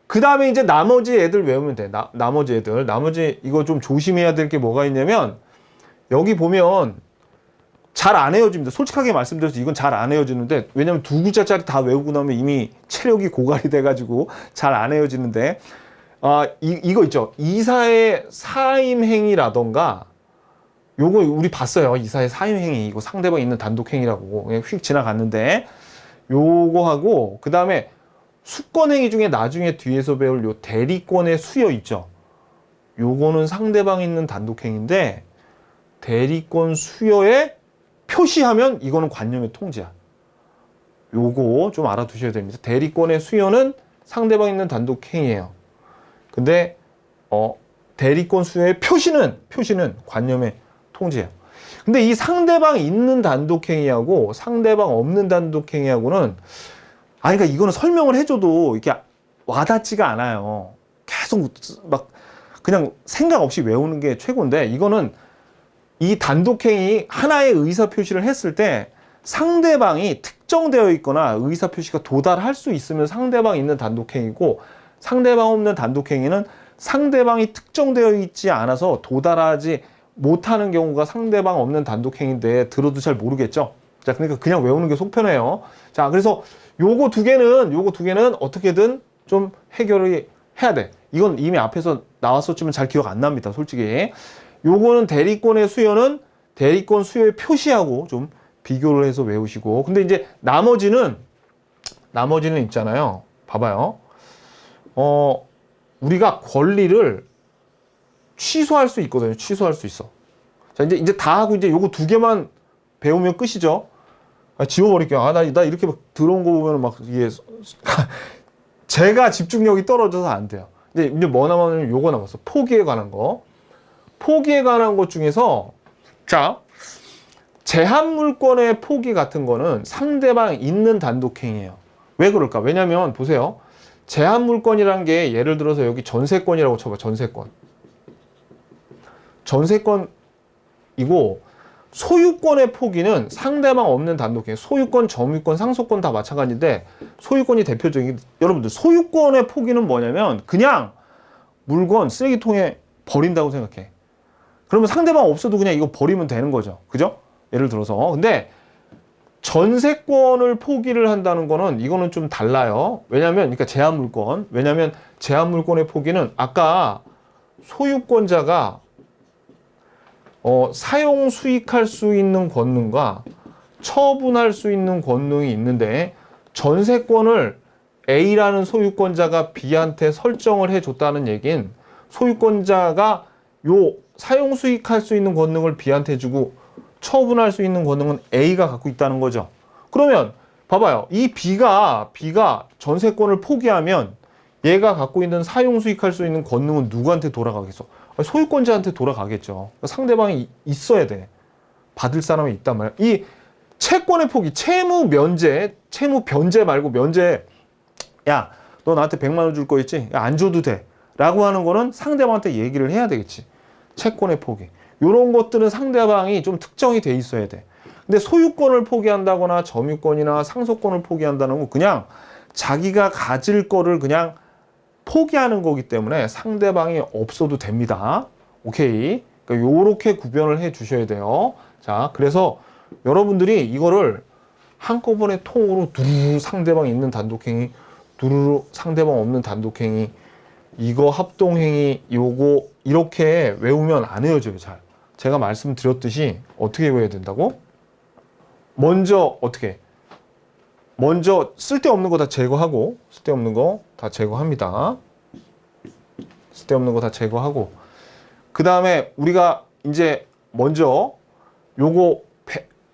그 다음에 이제 나머지 애들 외우면 돼. 나머지 이거 좀 조심해야 될 게 뭐가 있냐면, 여기 보면 잘 안 헤어집니다. 솔직하게 말씀드려서 이건 잘 안 헤어지는데, 왜냐면 두 글자짜리 다 외우고 나면 이미 체력이 고갈이 돼가지고 잘 안 헤어지는데, 이거 있죠. 이사의 사임행위라던가, 요거 우리 봤어요. 이사의 사임행위. 이거 상대방 있는 단독행위라고. 그냥 휙 지나갔는데, 요거 하고, 그 다음에 수권행위 중에 나중에 뒤에서 배울 요 대리권의 수여 있죠. 요거는 상대방 있는 단독행위인데 대리권 수여에 표시하면 이거는 관념의 통지야. 요거 좀 알아두셔야 됩니다. 대리권의 수여는 상대방 있는 단독행위예요. 근데 대리권 수여의 표시는 관념의 통지예요. 근데 이 상대방 있는 단독행위하고 상대방 없는 단독행위하고는 그러니까 이거는 설명을 해줘도 이렇게 와닿지가 않아요. 계속 막 그냥 생각 없이 외우는 게 최고인데, 이거는 이 단독행위 하나의 의사표시를 했을 때 상대방이 특정되어 있거나 의사표시가 도달할 수 있으면 상대방 있는 단독행위고, 상대방 없는 단독행위는 상대방이 특정되어 있지 않아서 도달하지 못하는 경우가 상대방 없는 단독행위인데 들어도 잘 모르겠죠. 자, 그러니까 그냥 외우는 게 속편해요. 자, 그래서 요거 두 개는 어떻게든 좀 해결을 해야 돼. 이건 이미 앞에서 나왔었지만 잘 기억 안 납니다, 솔직히. 요거는 대리권의 수여는 대리권 수여의 표시하고 좀 비교를 해서 외우시고. 근데 이제 나머지는 있잖아요. 봐봐요. 우리가 권리를 취소할 수 있거든요. 취소할 수 있어. 자, 이제 다 하고 이제 요거 두 개만 배우면 끝이죠. 지워버릴게요. 나 이렇게 막 들어온 거 보면 막 이게 제가 집중력이 떨어져서 안 돼요. 근데 이제 뭐 남았냐면 요거 남았어. 포기에 관한 거. 포기에 관한 것 중에서 자, 제한 물권의 포기 같은 거는 상대방 있는 단독행위예요. 왜 그럴까? 왜냐면 보세요. 제한 물권이란 게 예를 들어서 여기 전세권이라고 쳐봐. 전세권. 전세권이고 소유권의 포기는 상대방 없는 단독행위. 소유권, 점유권, 상속권 다 마찬가지인데 소유권이 대표적인 여러분들 소유권의 포기는 뭐냐면 그냥 물건 쓰레기통에 버린다고 생각해. 그러면 상대방 없어도 그냥 이거 버리면 되는 거죠. 그죠? 예를 들어서. 근데 전세권을 포기를 한다는 거는 이거는 좀 달라요. 왜냐면 그러니까 제한 물권. 왜냐면 제한 물권의 포기는 아까 소유권자가 사용 수익할 수 있는 권능과 처분할 수 있는 권능이 있는데 전세권을 A라는 소유권자가 B한테 설정을 해줬다는 얘긴 소유권자가 요 사용 수익할 수 있는 권능을 B한테 주고 처분할 수 있는 권능은 A가 갖고 있다는 거죠. 그러면 봐봐요. 이 B가 전세권을 포기하면 얘가 갖고 있는 사용 수익할 수 있는 권능은 누구한테 돌아가겠어? 소유권자한테 돌아가겠죠. 상대방이 있어야 돼. 받을 사람이 있단 말이야. 이 채권의 포기, 채무 변제 말고 면제. 야, 너 나한테 100만 원 줄 거 있지? 야, 안 줘도 돼. 라고 하는 거는 상대방한테 얘기를 해야 되겠지. 채권의 포기. 이런 것들은 상대방이 좀 특정이 돼 있어야 돼. 근데 소유권을 포기한다거나 점유권이나 상속권을 포기한다는 건 그냥 자기가 가질 거를 그냥 포기하는 거기 때문에 상대방이 없어도 됩니다. 오케이. 그러니까 요렇게 구별을 해 주셔야 돼요. 자, 그래서 여러분들이 이거를 한꺼번에 통으로 두루루 상대방 있는 단독행위, 두루루 상대방 없는 단독행위, 이거 합동행위, 요거 이렇게 외우면 안 외워져요, 잘. 제가 말씀드렸듯이 어떻게 외워야 된다고? 먼저 어떻게? 먼저 쓸데없는 거 다 제거하고, 쓸데없는 거 다 제거합니다. 쓸데없는 거 다 제거하고, 그 다음에 우리가 이제 먼저 요거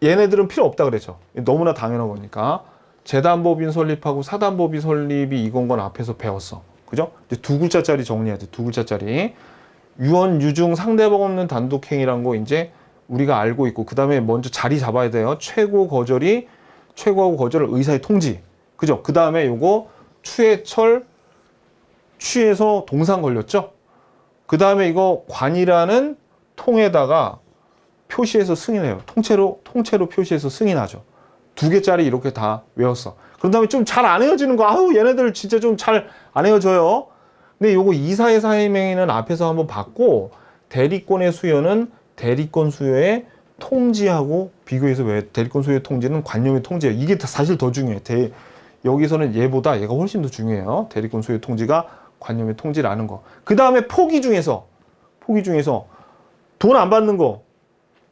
얘네들은 필요 없다 그랬죠. 너무나 당연한 거니까. 재단법인 설립하고 사단법인 설립이 이건 건 앞에서 배웠어. 그죠? 이제 두 글자짜리 정리해야 돼. 두 글자짜리. 유언, 유증, 상대방 없는 단독행위란 거 이제 우리가 알고 있고, 그 다음에 먼저 자리 잡아야 돼요. 최고하고 거절을 의사의 통지. 그죠? 그 다음에 요거 추해철, 취해서 동상 걸렸죠? 그 다음에 이거 관이라는 통에다가 표시해서 승인해요. 통째로 표시해서 승인하죠. 두 개짜리 이렇게 다 외웠어. 그런 다음에 좀 잘 안 헤어지는 거. 아우, 얘네들 진짜 좀 잘 안 헤어져요. 근데 요거 이사의 사회명의는 앞에서 한번 봤고, 대리권의 수여는 대리권 수여의 통지하고 비교해서 왜 대리권 수여의 통지는 관념의 통지예요. 이게 사실 더 중요해. 여기서는 얘보다 얘가 훨씬 더 중요해요. 대리권 수여의 통지가 관념의 통지라는 거. 그 다음에 포기 중에서 돈 안 받는 거,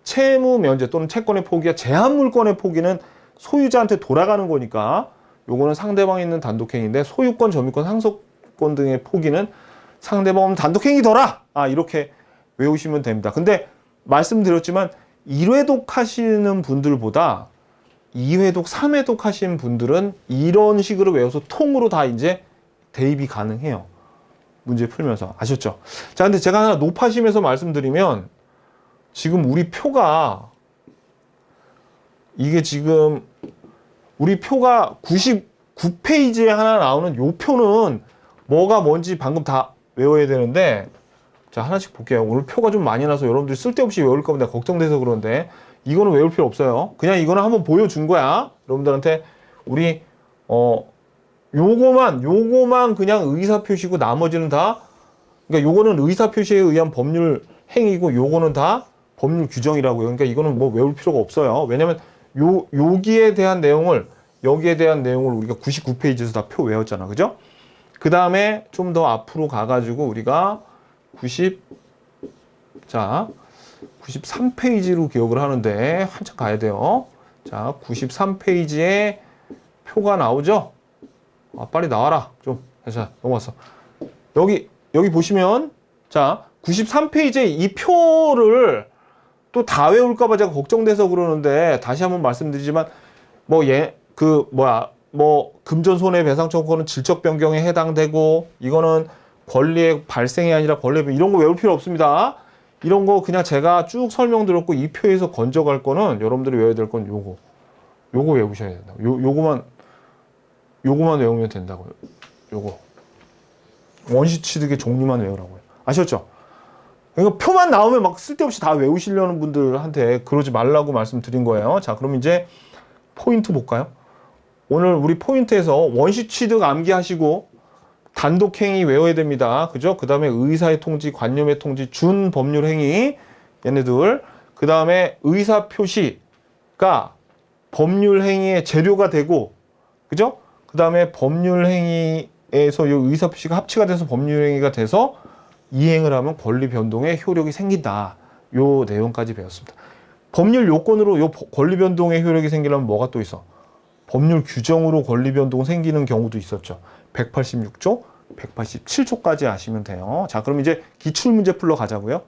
채무 면제 또는 채권의 포기와 제한 물권의 포기는 소유자한테 돌아가는 거니까 요거는 상대방이 있는 단독행위인데, 소유권, 점유권, 상속권 등의 포기는 상대방 없는 단독행위더라. 이렇게 외우시면 됩니다. 근데 말씀드렸지만 1회독 하시는 분들보다 2회독, 3회독 하시는 분들은 이런 식으로 외워서 통으로 다 이제 대입이 가능해요. 문제 풀면서. 아셨죠? 자, 근데 제가 하나 높아심에서 말씀드리면, 지금 우리 표가, 이게 지금 우리 표가 99페이지에 하나 나오는 요 표는 뭐가 뭔지 방금 다 외워야 되는데, 자, 하나씩 볼게요. 오늘 표가 좀 많이 나서 여러분들이 쓸데없이 외울까 봐 내가 걱정돼서 그러는데, 이거는 외울 필요 없어요. 그냥 이거는 한번 보여준 거야. 여러분들한테 우리 요거만 그냥 의사표시고 나머지는 다, 그러니까 요거는 의사표시에 의한 법률 행위고 요거는 다 법률 규정이라고요. 그러니까 이거는 뭐 외울 필요가 없어요. 왜냐면 여기에 대한 내용을 우리가 99페이지에서 다 표 외웠잖아. 그죠? 그 다음에 좀 더 앞으로 가가지고 우리가 93페이지로 기억을 하는데 한참 가야 돼요. 자, 93페이지에 표가 나오죠? 빨리 나와라. 좀. 자, 넘어갔어. 여기 보시면, 자, 93페이지에 이 표를 또 다 외울까봐 제가 걱정돼서 그러는데, 다시 한번 말씀드리지만, 금전 손해배상 청구는 질적 변경에 해당되고, 이거는 권리의 발생이 아니라 권리의 이런 거 외울 필요 없습니다. 이런 거 그냥 제가 쭉 설명드렸고, 이 표에서 건져갈 거는 여러분들이 외워야 될 건 요거 외우셔야 된다. 요거만 외우면 된다고요. 요거 원시 취득의 종류만 외우라고요. 아셨죠? 이거 표만 나오면 막 쓸데없이 다 외우시려는 분들한테 그러지 말라고 말씀드린 거예요. 자, 그럼 이제 포인트 볼까요? 오늘 우리 포인트에서 원시 취득 암기하시고 단독행위 외워야 됩니다. 그죠? 그 다음에 의사의 통지, 관념의 통지, 준 법률 행위 얘네들. 그 다음에 의사 표시가 법률 행위의 재료가 되고, 그죠? 그 다음에 법률 행위에서 이 의사 표시가 합치가 돼서 법률 행위가 돼서 이행을 하면 권리 변동의 효력이 생긴다. 요 내용까지 배웠습니다. 법률 요건으로 요 권리 변동의 효력이 생기려면 뭐가 또 있어? 법률 규정으로 권리 변동 생기는 경우도 있었죠. 186조, 187조까지 아시면 돼요. 자, 그럼 이제 기출 문제 풀러 가자고요.